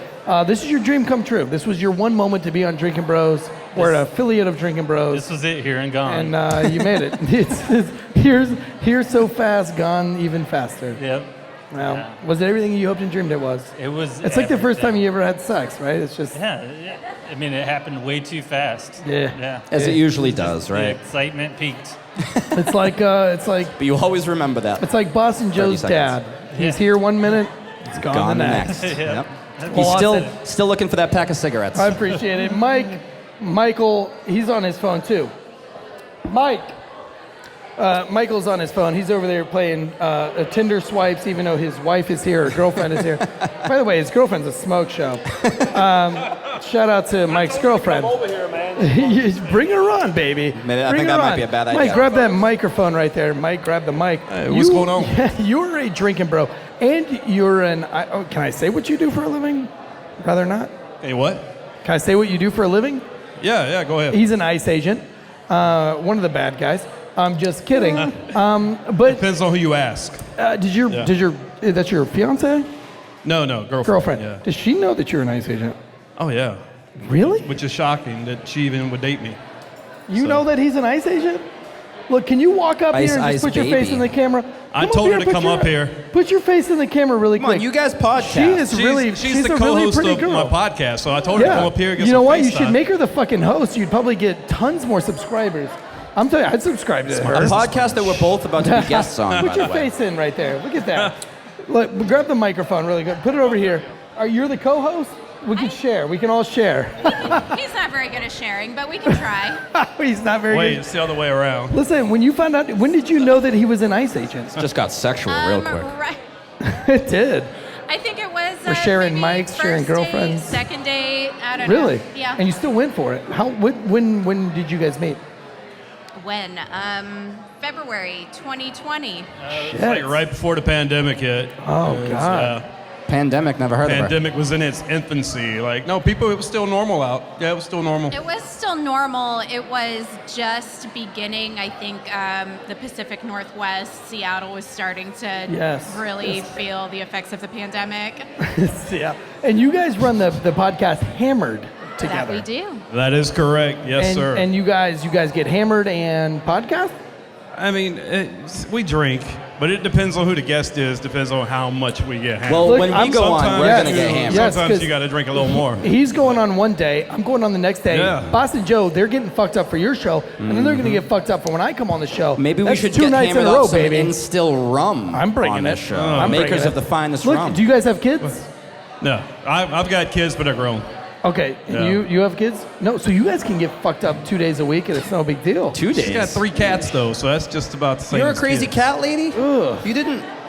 This is your dream come true. This was your one moment to be on Drinkin' Bros. We're an affiliate of Drinkin' Bros. This was it, here and gone. And you made it. It's here so fast, gone even faster. Yep. Well, Yeah. was it everything you hoped and dreamed it was? It was. It's like the first time everything. you ever had sex, right? It's just Yeah. I mean, it happened way too fast. Yeah. Yeah. As it usually does, The right? excitement peaked. it's like But you always remember that. it's like Boston Joe's 30 seconds. dad. He's Yeah. here 1 minute, it's gone, the next. Yep. Well, He's Austin, still looking for that pack of cigarettes. I appreciate it. Michael, he's on his phone too. Michael's on his phone. He's over there playing Tinder swipes, even though his wife is here, or girlfriend is here. By the way, his girlfriend's a smoke show. Shout out to Mike's girlfriend. Over here, man. Bring her on, baby. Maybe I Bring think her that might on. be a bad idea. Mike, grab that microphone right there. Mike, grab the mic. Hey, what's going on? You're a drinking bro, and you're can I say what you do for a living? Rather not. Hey, what? Can I say what you do for a living? Yeah, go ahead. He's an ICE agent, one of the bad guys. I'm just kidding. But Depends on who you ask. that's your fiance? No, girlfriend. Girlfriend. Yeah. Does she know that you're an ICE agent? Oh, yeah. Really? Which is shocking that she even would date me. You So- know that he's an ICE agent? Look, can you walk up Ice here and Ice just put your face baby. in the camera? I Come up told her here, to put come your- up here. Put your face in the camera really Come quick. on, you guys podcast. She is really. She's the a really co-host pretty of girl. my podcast, so I told her to Yeah. come up here and get You know some what? You FaceTime. should make her the fucking host. You'd probably get tons more subscribers. I'm telling you, I'd subscribe to A her. podcast that we're both about to be guests on, by Put the your way. face in right there. Look at that. Look, grab the microphone really good. Put it over here. You're the co-host? We can share. We can all share. He's not very good at sharing, but we can try. He's not very Wait, good. it's the other way around. Listen, when you found out, when did you know that he was an ICE agent? Just got sexual real quick. Right. It did. I think it was. We're sharing maybe mics, sharing first girlfriends. Date, second date. I don't know. Really? Yeah. And you still went for it. How? When did you guys meet? When? February 2020. It's like right before the pandemic hit. Oh, It's, God. Pandemic, never heard Pandemic was in its infancy. Like, no, people, it was still normal out. Yeah, it was still normal. It was still normal. It was just beginning. I think the Pacific Northwest, Seattle was starting to really feel the effects of the pandemic. Yeah. And you guys run the podcast Hammered together. That we do. That is correct. Yes, sir. And you guys get hammered and podcast? I mean, we drink, but it depends on who the guest is, depends on how much we get hammered. Well, when we go on, we're going to get hammered. Sometimes you got to drink a little more. He's going on one day, I'm going on the next day. Yeah. Boston Joe, they're getting fucked up for your show, and then they're going to get fucked up for when I come on the show. Maybe we That's should 2 get nights in hammered a row, off some baby. Instill rum I'm bringing on it. this show. I'm Makers bringing of the finest Look, rum. do you guys have kids? No, I've got kids, but they're grown. Okay, Yeah. you have kids? No, so you guys can get fucked up 2 days a week, and it's no big deal. 2 days. She's got 3 cats, though, so that's just about the same. You're a as crazy kids. cat lady? Ugh.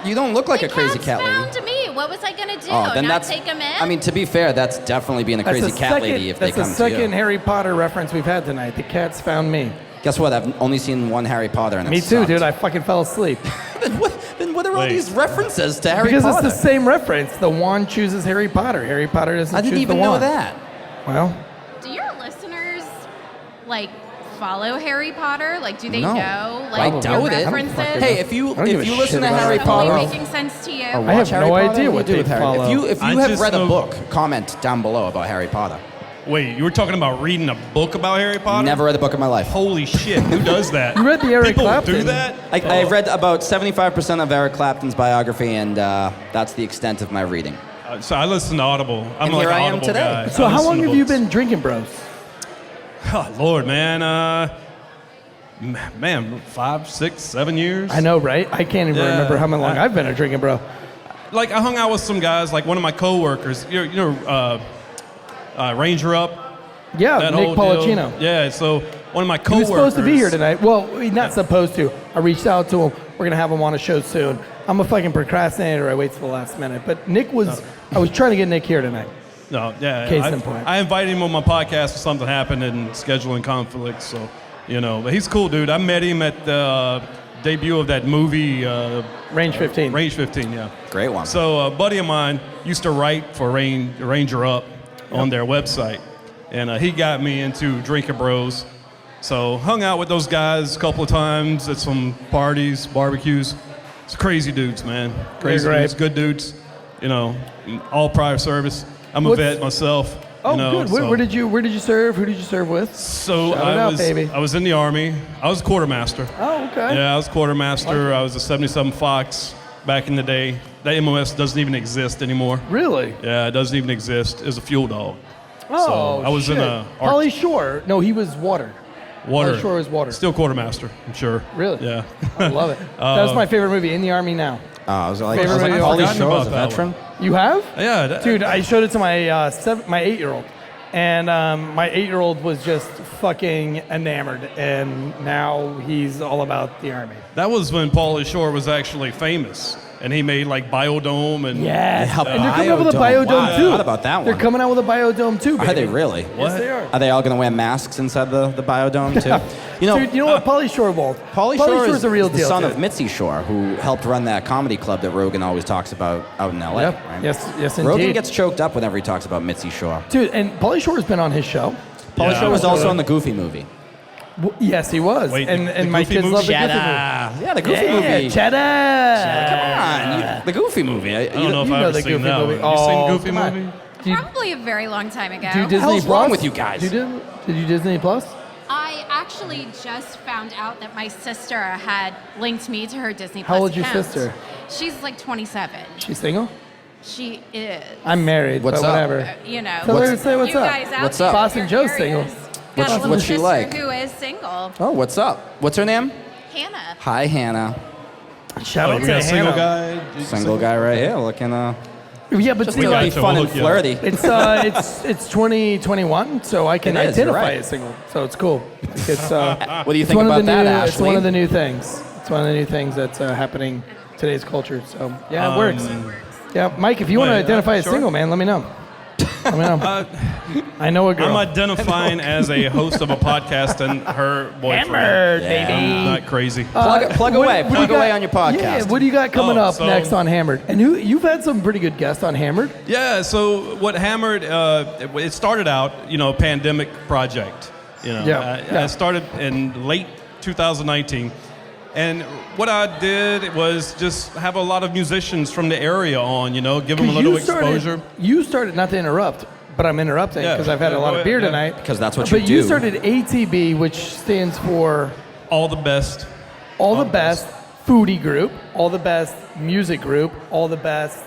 You don't look like The a crazy cats cat lady. found me. What was I gonna do? Oh, then Not that's. take them in? I mean, to be fair, that's definitely being a That's crazy the cat lady if they that's come the to second you. Harry Potter reference we've had tonight. The cats found me. Guess what? I've only seen one Harry Potter, and it Me too, sucked. dude. I fucking fell asleep. Then what are all Wait. these references to Harry Because Potter? it's the same reference. The wand chooses Harry Potter. Harry Potter doesn't I choose didn't even the know wand. that. Well, Do your listeners like follow Harry Potter? Like, do they No. know I like doubt your it. references? Hey, if you I don't give a listen shit to about Harry Harry Potter, Totally Potter. making sense to you. or I have watch Harry no Potter, idea do what you do they with Harry? follow. If I you have just read a know- book, comment down below about Harry Potter. Wait, you were talking about reading a book about Harry Potter? Never read a book in my life. Holy shit, who does that? You read the Eric People Clapton. do that? I read about 75% of Eric Clapton's biography, and that's the extent of my reading. So I listen to Audible. I'm And like here an I am Audible today. guy. so I how listen long to have you books. been drinking, bros? Oh, Lord, man. Man, 5, 6, 7 years. I know, right? I can't even Yeah, remember how long I've been a drinking, bro. Like I hung out with some guys, like one of my coworkers. Ranger Up. Yeah, That Nick whole deal. Policino. Yeah, so one of my He coworkers. was supposed to be here tonight. Well, he's not supposed to. I reached out to him. We're going to have him on a show soon. I'm a fucking procrastinator. I wait till the last minute. But Nick was, I was trying to get Nick here tonight. No, yeah. Case in point. I invited him on my podcast, but something happened and scheduling conflicts. So, but he's cool, dude. I met him at the debut of that movie, Range 15. Range 15. Yeah. Great one. So a buddy of mine used to write for Ranger Up on their website, and he got me into Drinkin' Bros. So hung out with those guys a couple of times at some parties, barbecues. It's crazy dudes, man. Crazy great. dudes, good dudes. All prior service. I'm a What's- vet myself. Oh, know, good. Where, so- where did you serve? Who did you serve with? So Shout it out, baby. I was in the Army. I was a quartermaster. Oh, okay. Yeah, I was quartermaster. I was a 77 Fox back in the day. That MOS doesn't even exist anymore. Really? Yeah, it doesn't even exist. It was a fuel dog. Oh, I was shit. in a Pauly Shore. No, he was water. water. Pauly Shore was water. Still quartermaster, I'm sure. Really? Yeah. I love it. That was my favorite movie, In the Army Now. I was like, Favorite movie Pauly I've Shore was a forgotten about veteran. You have? Yeah. Dude, I showed it to my my 8-year-old, and my 8-year-old was just fucking enamored, and now he's all about the Army. That was when Pauly Shore was actually famous, and he made like Biodome and Yes, Yeah, and they're coming out with a Biodome. Biodome Wow, I too. forgot about that They're one. coming out with a Biodome too, baby. Are they really? Yes, they are. Are they all going to wear masks inside the Biodome too? Dude, you know what? Pauly Shore won't. Pauly Shore Shore's a real is the deal. son dude. of Mitzi Shore, who helped run that comedy club that Rogan always talks about out in L.A. Yep. right? Yes, Rogan indeed. gets choked up whenever he talks about Mitzi Shore. Dude, and Pauly Shore's been on his show. Pauly Yeah. Shore was also in the Goofy movie. Yes, he was. Wait, and the my Goofy kids movie? love the Goofy movie. Yeah, the Goofy Yeah, movie. cheddar. Come on, the Goofy movie. I don't know if You I've know ever the seen Goofy that movie. one. You seen Oh, Goofy come on. movie? Do you, Probably a very long time ago. do you Disney hell's Plus? wrong with you guys? Did you Disney Plus? I actually just found out that my sister had linked me to her Disney Plus How old's your account. sister? She's like 27. She's single? She is. I'm married, What's but up? whatever. You know. Tell her to say what's you up. guys out What's there, up? Boston you're Joe's curious. single. Got a little what's she sister like? who is single. Oh, what's up? What's her name? Hannah. Hi, Hannah. Shout Oh, out you to got a single Hannah. guy? Single guy right here, looking Yeah, but Just see, to like, be fun and We'll hook you flirty. it's 2021, so I can It is, you're identify right. as single. So it's cool. It's What do you it's think one about of the that, new, Ashley? It's one of the new things. It's one of the new things that's happening in today's culture. So yeah, it works. Yeah, Mike, if you want to Wait, identify as sure. single, man, let me know. Let me know. I know a girl. I'm identifying as a host of a podcast and her boyfriend. Hammered, Yeah. baby. I'm not crazy. Plug away. what do you Plug away got- on your podcast. Yeah, what do you got coming Oh, up so- next on Hammered? And you've had some pretty good guests on Hammered. Yeah, so what Hammered, it started out, a pandemic project. Yeah. I started in late 2019. And what I did was just have a lot of musicians from the area on, give them a little exposure. You started, not to interrupt, but I'm interrupting Yeah. because I've had a lot Go of beer ahead, yeah. tonight. Because that's what you But do. you started ATB, which stands for All the best. All the Best Foodie Group, All the Best Music Group, All the Best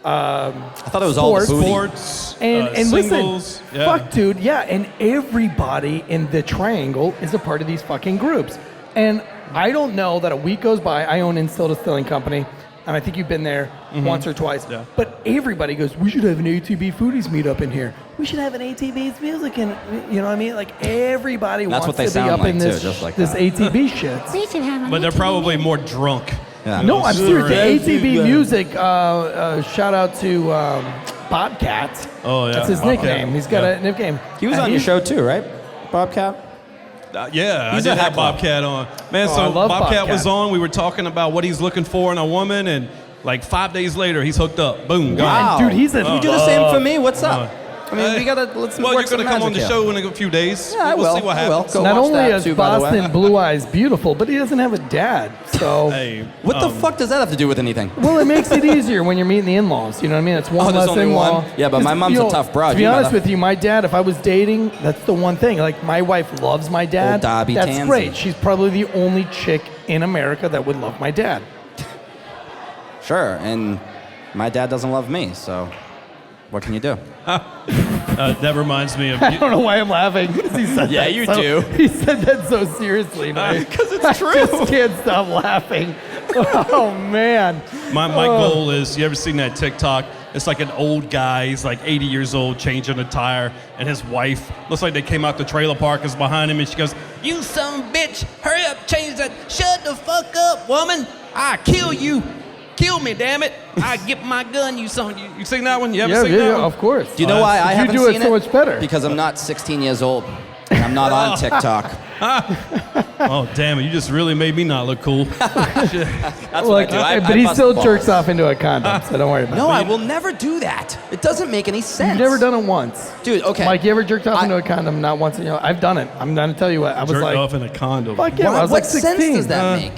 I thought it was all the Sports. booty. Sports, and singles. listen, fuck, dude, yeah, and everybody in the triangle is a part of these fucking groups. And I don't know that a week goes by. I own Instill Distilling Company, and I think you've been there once or twice. Yeah. But everybody goes, we should have an ATB Foodies meet up in here. We should have an ATB's music, and you know what I mean? Like everybody That's wants what they to be sound up like, in this too, just like this that. ATB shit. But they're probably more drunk. Yeah. No, I'm serious. Right. The ATB Music. Shout out to Bobcat. Oh, yeah. That's his Bobcat. nickname. He's got Yeah. a nickname. He was And on your he's- show too, right? Bobcat? Yeah, He's I a did have heckler. Bobcat on. Man, Oh, I so love Bobcat was Bobcat. on. We were talking about what he's looking for in a woman, and like 5 days later, he's hooked up. Boom, gone. Wow. Dude, he's a. You do the same for me. What's up? I mean, Hey. we gotta let's Well, work you're going to some come on magic the here. show in a few days. Yeah, I we'll will. see what I will. happens. Go Not watch only that is too, by the way. Boston Blue Eyes beautiful, but he doesn't have a dad. So, Hey, What the fuck does that have to do with anything? well, it makes it easier when you're meeting the in-laws. You know what I mean? It's one Oh, there's less only in-law. one? Yeah, but my 'Cause, mom's a tough broad, To be you know honest that. with you, my dad, if I was dating, that's the one thing. Like, my wife loves my dad. Old Dobby That's Tansy. great. She's probably the only chick in America that would love my dad. Sure, and my dad doesn't love me, so what can you do? that reminds me of. I don't know why I'm laughing. 'cause He said Yeah, that you so- do. He said that so seriously, man. Because it's I true. just can't stop laughing. Oh, man. My goal is, you ever seen that TikTok? It's like an old guy, he's like 80 years old, changing a tire, and his wife, looks like they came out the trailer park, is behind him, and she goes, "You son of a bitch, hurry up, change that, shut the fuck up, woman, I kill you, kill me, damn it, I get my gun, you son, you seen that one? You ever Yeah, seen yeah, that yeah, one? of course. Do you know why I You haven't do it seen so much better. Because I'm not 16 years old. And I'm not on TikTok. Oh, damn it, you just really made me not look cool. That's Look, what I do. but I he bust still balls. jerks off into a condom, so don't worry about No, it. I will never do that. It doesn't make any sense. You've never done it once. Dude, okay. Mike, you ever jerked off I- into a condom? Not once. I've done it. I'm going to tell you what. I was Jerked like, off in a condom. fuck yeah. Why- I was what like 16. sense does that make?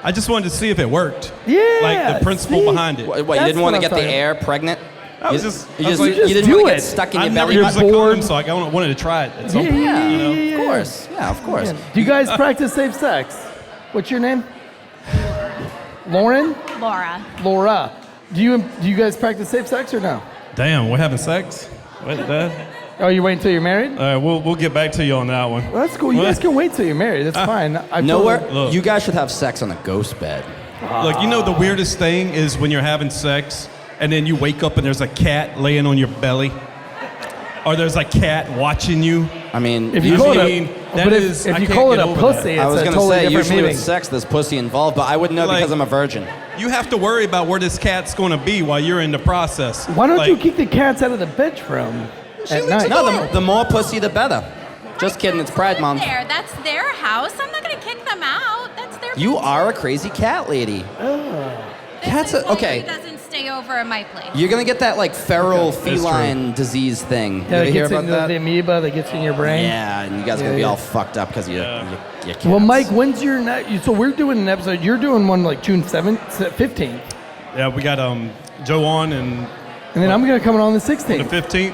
I just wanted to see if it worked. Yeah. Like the principle see? behind it. What, you That's didn't want what to I'm get the talking air pregnant? I was You- just- you I was just, like, you just didn't do want to get it. stuck in I've your never belly used a button? condom, so I wanted to try it at some point. Yeah, you know? of course. Yeah, of course. Do you guys practice safe sex? What's your name? Lauren? Laura. Do you guys practice safe sex or no? Damn, we're having sex? What, that? Oh, you wait until you're married? All right, we'll get back to you on that one. Well, that's cool. You guys can wait till you're married. That's fine. I've Nowhere. told- Look. You guys should have sex on a ghost bed. Look, you know the weirdest thing is when you're having sex and then you wake up and there's a cat laying on your belly? Or there's a cat watching you? I mean, If you Usually, call I it mean, a, that but is- if I you can't call it get a over pussy, that. I was it's a gonna totally say different usually meaning. with sex there's pussy involved, but I wouldn't know Like- because I'm a virgin. You have to worry about where this cat's going to be while you're in the process. Why don't Like, you keep the cats out of the bedroom at night? No, the more pussy, the better. Just kidding. It's Pride Month. There, that's their house. I'm not gonna kick them out. That's their. You are a crazy cat lady. Cats This are is why okay. He doesn't stay over at my place. You're gonna get that like feral That is feline disease thing. Yeah, you that hear gets about in that? the amoeba that gets in your brain. Yeah, and you guys are gonna be Yeah. all fucked up because you cats. Well, Mike, when's your so we're doing an episode. You're doing one like June 7th, 15th, Yeah, we got Joe on and and then I'm gonna come on the the 16th. 15th,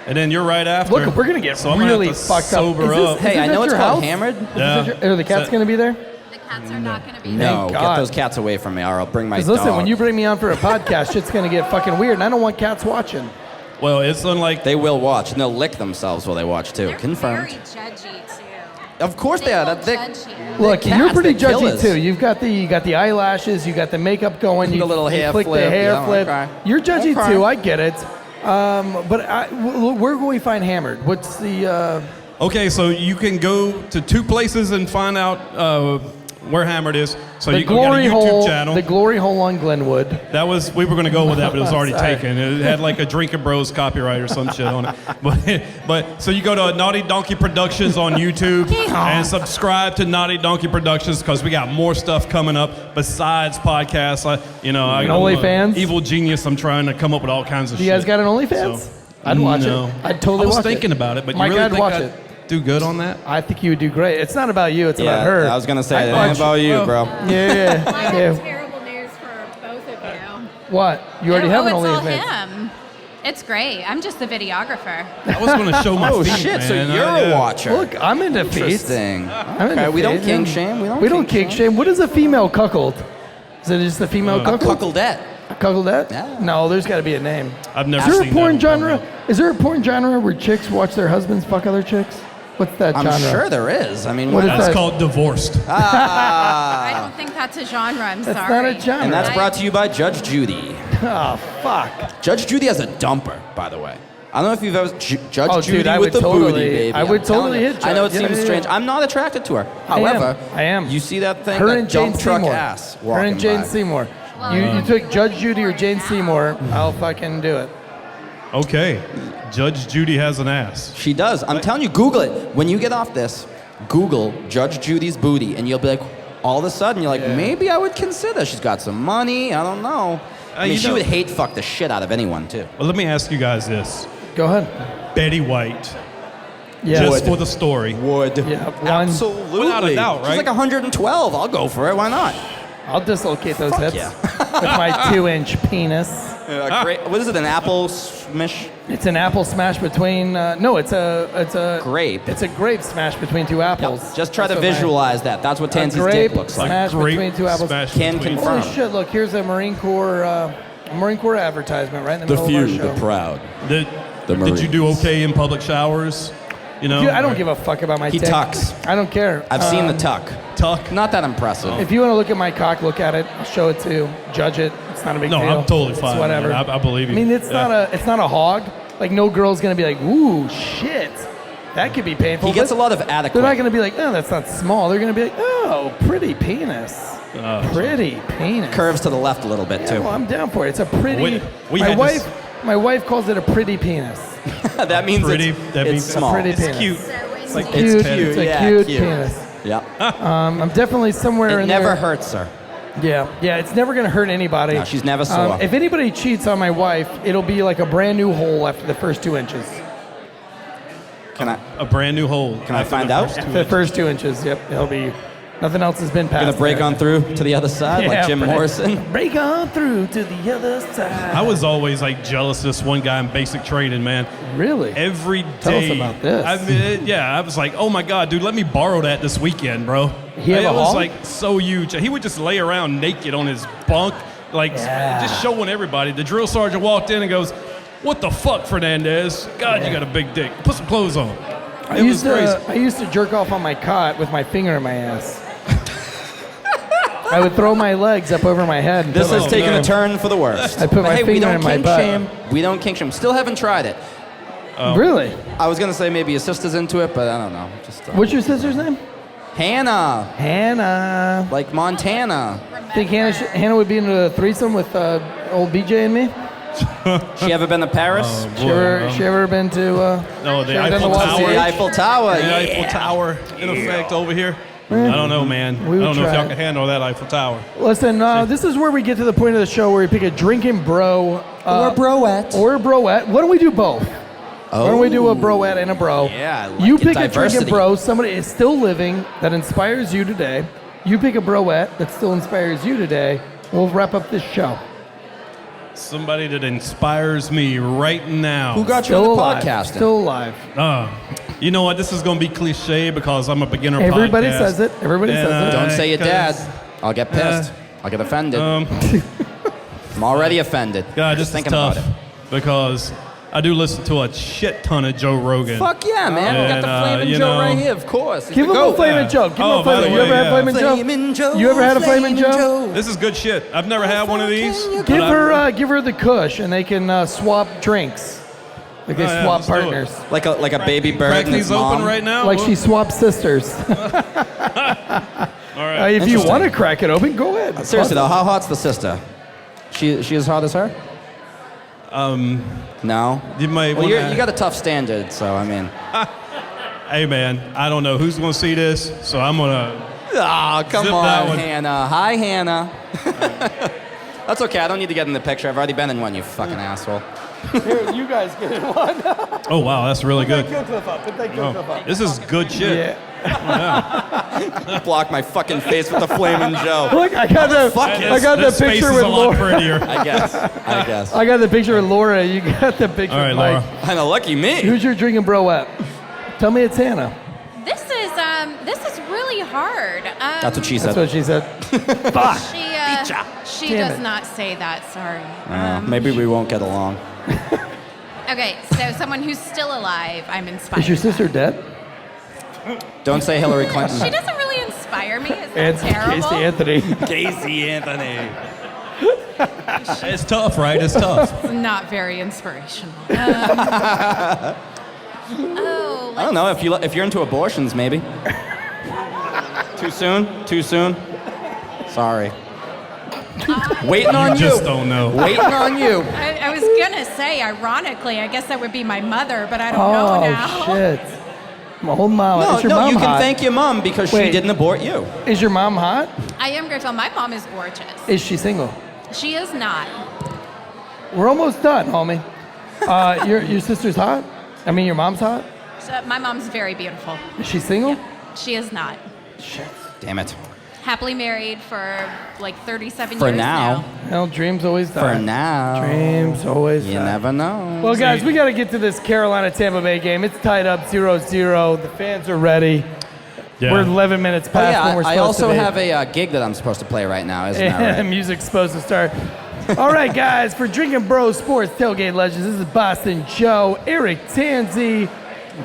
and then you're right after. Look, we're gonna get so I'm gonna really have to fucked up. sober Is this- up. is Hey, I this know at it's your called house? Hammered. Yeah. Are the cats So- gonna be there? The cats are not gonna be No, there. get God. those cats away from me, or I'll bring my Because dog. listen, when you bring me on for a podcast, shit's gonna get fucking weird, and I don't want cats watching. Well, it's unlike they will watch, and they'll lick themselves while they watch too. They're Confirmed. very judgy too. Of course they are. won't They're judge you. Look, cats, you're pretty they're judgy killers. too. You got the eyelashes, you got the makeup going, you The little hair flick flip, the hair yeah, flip. okay. You're judgy Okay. too. I get it. Where can we find Hammered? What's the? Okay, so you can go to 2 places and find out where Hammered is. So The you got a Glory YouTube Hole, channel. the Glory Hole on Glenwood. That was, we were going to go with that, but it was already Sorry. taken. It had like a Drinkin Bros copyright or some shit on it. But so you go to Naughty Donkey Productions on YouTube and subscribe to Naughty Donkey Productions because we got more stuff coming up besides podcasts. I'm OnlyFans? Evil genius. I'm trying to come up with all kinds of Do shit. you guys got an OnlyFans? So, I'd watch no. it. I'd totally I was watch thinking it. about it, but Mike, you really I'd think watch I'd it. do good on that? I think you would do great. It's not about you. It's Yeah, about her. I was gonna say I'd it watch- ain't about you, bro. I Yeah. have terrible news for both of you. What? You already have an it's all OnlyFans. him. It's great. I'm just the videographer. I was going to show my Oh feet, shit! So man. you're a Yeah. watcher. Look, I'm into feet. Interesting. I'm Okay, into we don't feet. kink shame. We don't kink shame. What is a female cuckold? Is it just a female cuckold? Cuckoldette. A cuckoldette? Yeah. No, there's got to be a name. I've never Is there a seen porn that genre? before. Is there a porn genre where chicks watch their husbands fuck other chicks? What's that I'm genre? sure there is. I mean, What is That's that? called divorced. I don't think that's a genre. I'm That's sorry. not a genre. And that's brought to you by Judge Judy. Oh, fuck. Judge Judy has a dumper, by the way. I don't know if you've ever Judge Oh, Judy dude, I with would the totally- booty, baby. I would I'm telling totally you. hit I know it Judge. Yeah, seems yeah, strange. yeah. I'm not attracted to her. I am. However, I am. You see that thing? Her that and Jane dump truck Seymour. ass Her walking and Jane by. Seymour. You took Judge Judy or Jane Seymour, I'll fucking do it. Okay. Judge Judy has an ass. She does. I'm telling you, Google it. When you get off this, Google Judge Judy's booty, and you'll be like, all of a sudden, you're like, maybe I would consider. She's got some money. I don't know. I mean, you she know- would hate fuck the shit out of anyone, too. Well, let me ask you guys this. Go ahead. Betty White. Yeah. Just for the story. Would. Yeah, one. Absolutely. Without a doubt, She's right? like 112. I'll go for it. Why not? I'll dislocate those Fuck hips yeah. with my 2-inch penis. Great. What is it? An apple smish? It's an apple smash between. No, it's a Grape. It's a grape smash between two apples. Just try to That's what visualize that. That's what a Tansy's grape dick looks like. smash Grape between two apples. smash Can between- confirm. Holy shit! Look, here's a Marine Corps advertisement right in the middle of our show. proud. Did you Marines. do okay in public showers? You know? Dude, I don't give a fuck about my He dick. tucks. I don't care. I've seen the tuck. Tuck. Not that impressive. If you want to look at my cock, look at it. I'll show it to you. Judge it. It's not a big No, deal. I'm totally It's fine. whatever. Man. I believe you. I mean, it's Yeah. not a hog. Like no girl's gonna be like, ooh, shit, that could be painful. He gets a But lot of They're not adequate. gonna be like, oh, that's not small. They're gonna be like, oh, pretty penis. Pretty penis. Curves to the left a little bit, Yeah, too. well, I'm down for it. It's a pretty. We my had wife. this- My wife calls it a pretty penis. That means Pretty- it's, that it's means- small. Pretty It's penis. cute. It's like- cute. it's It's a yeah, cute cute. penis. Yeah. I'm definitely somewhere It in never there. hurts her. Yeah, it's never gonna hurt anybody. No, she's never sore. If anybody cheats on my wife, it'll be like a brand new hole after the first 2 inches. Can I? A brand new hole. Can I after find the out? first two After the inches. first 2 inches, yep, it'll be. Nothing else has been passed. Gonna break there. on through to the other side like Jim break- Morrison? Break on through to the other side. I was always like jealous of this one guy in basic training, man. Really? Every Tell us day. about this. I mean, yeah, I was like, oh my God, dude, let me borrow that this weekend, bro. He have it a was hog? like so huge. He would just lay around naked on his bunk, like Yeah. just showing everybody. The drill sergeant walked in and goes, "What the fuck, Fernandez? God, you got a big dick. Put some clothes on." I It was used crazy. to jerk off on my cot with my finger in my ass. I would throw my legs up over my head. And This put has my- taken a turn for the worst. I put But my hey, we finger don't in my kink butt. shame. We don't kink shame. Still haven't tried it. Really? I was gonna say maybe your sister's into it, but I don't know. Just What's your sister's name? Hannah, Hannah. like Montana. Think Hannah would be into a threesome with old BJ and me? She ever been to Paris? She ever been to? No, the she ever done Eiffel Wall Tower. Street? The Eiffel Tower. The yeah. Eiffel Tower in effect over here. I don't know, man. I We would don't know if try y'all it. can handle that Eiffel Tower. Listen, this is where we get to the point of the show where we pick a drinking bro. Or Broette. Or a broette. Why don't we do both? Why don't we do a broette and a bro? Yeah, I like you it. pick a Diversity. drinking bro, somebody is still living that inspires you today. You pick a broette that still inspires you today. We'll wrap up this show. Somebody that inspires me right now. Who got you Still into alive. podcasting? Still alive. You know what? This is going to be cliche because I'm a beginner Everybody podcast. says it. Everybody And, says it. Don't say your dad. 'cause, I'll get pissed. I'll get offended. I'm already offended. God, Just this is thinking tough about it. because I do listen to a shit ton of Joe Rogan. Fuck yeah, man. We got the Flamin' Joe right here, of course. Give him a Flamin' Joe. Give him a Flamin'. You ever had Flamin' Joe? You ever had a Flamin' Joe? This is good shit. I've never had one of these. Give her the Kush, and they can swap drinks. Like they swap partners. Like a baby bird. Crack and its these open mom. right now. Like she swaps sisters. All right. If you want to crack it open, go ahead. Seriously though, how hot's the sister? She as hot as her? No. You might. Well, you got a tough standard, so I mean. Hey man, I don't know who's gonna see this, so I'm gonna. Ah, come zip on, that one. Hannah. Hi, Hannah. That's okay. I don't need to get in the picture. I've already been in one, you fucking asshole. Here, you guys get in one. Oh wow, that's really good. Put that kill clip up. This is good shit. Yeah. Block my fucking face with the Flamin' Joe. Look, I got the picture with Laura. I guess. I got the picture with Laura. You got the picture All right, with Mike. Laura. Kinda lucky me. Who's your drinking broette? Tell me it's Hannah. This is really hard. That's what she said. That's what she said. Fuck. She Damn does it. not say that. Sorry. Maybe we won't get along. Okay, so someone who's still alive, I'm inspired. Is your sister dead? Don't say Hillary Clinton. She doesn't really inspire me. Is that terrible? Casey Anthony. Casey Anthony. It's tough, right? It's tough. It's not very inspirational. I don't know if you're into abortions, maybe. Too soon? Sorry. Waiting on you. Just don't know. Waiting on you. I was gonna say, ironically, I guess that would be my mother, but I don't know now. Oh shit. My whole mom. No, is your mom you can hot? thank your mom because she Wait. didn't abort you. Is your mom hot? I am grateful. My mom is gorgeous. Is she single? She is not. We're almost done, homie. Your sister's hot? I mean, your mom's hot? So my mom's very beautiful. Is she single? She is not. Shit. Damn it. Happily married for like 37 For years now. Well, dreams always die. For now. Dreams always You die. never know. Well, guys, we got to get to this Carolina-Tampa Bay game. It's tied up 0-0. The fans are ready. Yeah. We're 11 minutes past when we're I supposed to also be. have a gig that I'm supposed to play right now, isn't that right? Music's supposed to start. All right, guys, for Drinkin' Bros Sports Tailgate Legends, this is Boston Joe, Eric Tanzi,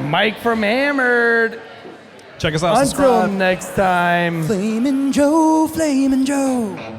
Mike from Hammered. Check us out. Until Subscribe. next time. Flamin' Joe, Flamin' Joe.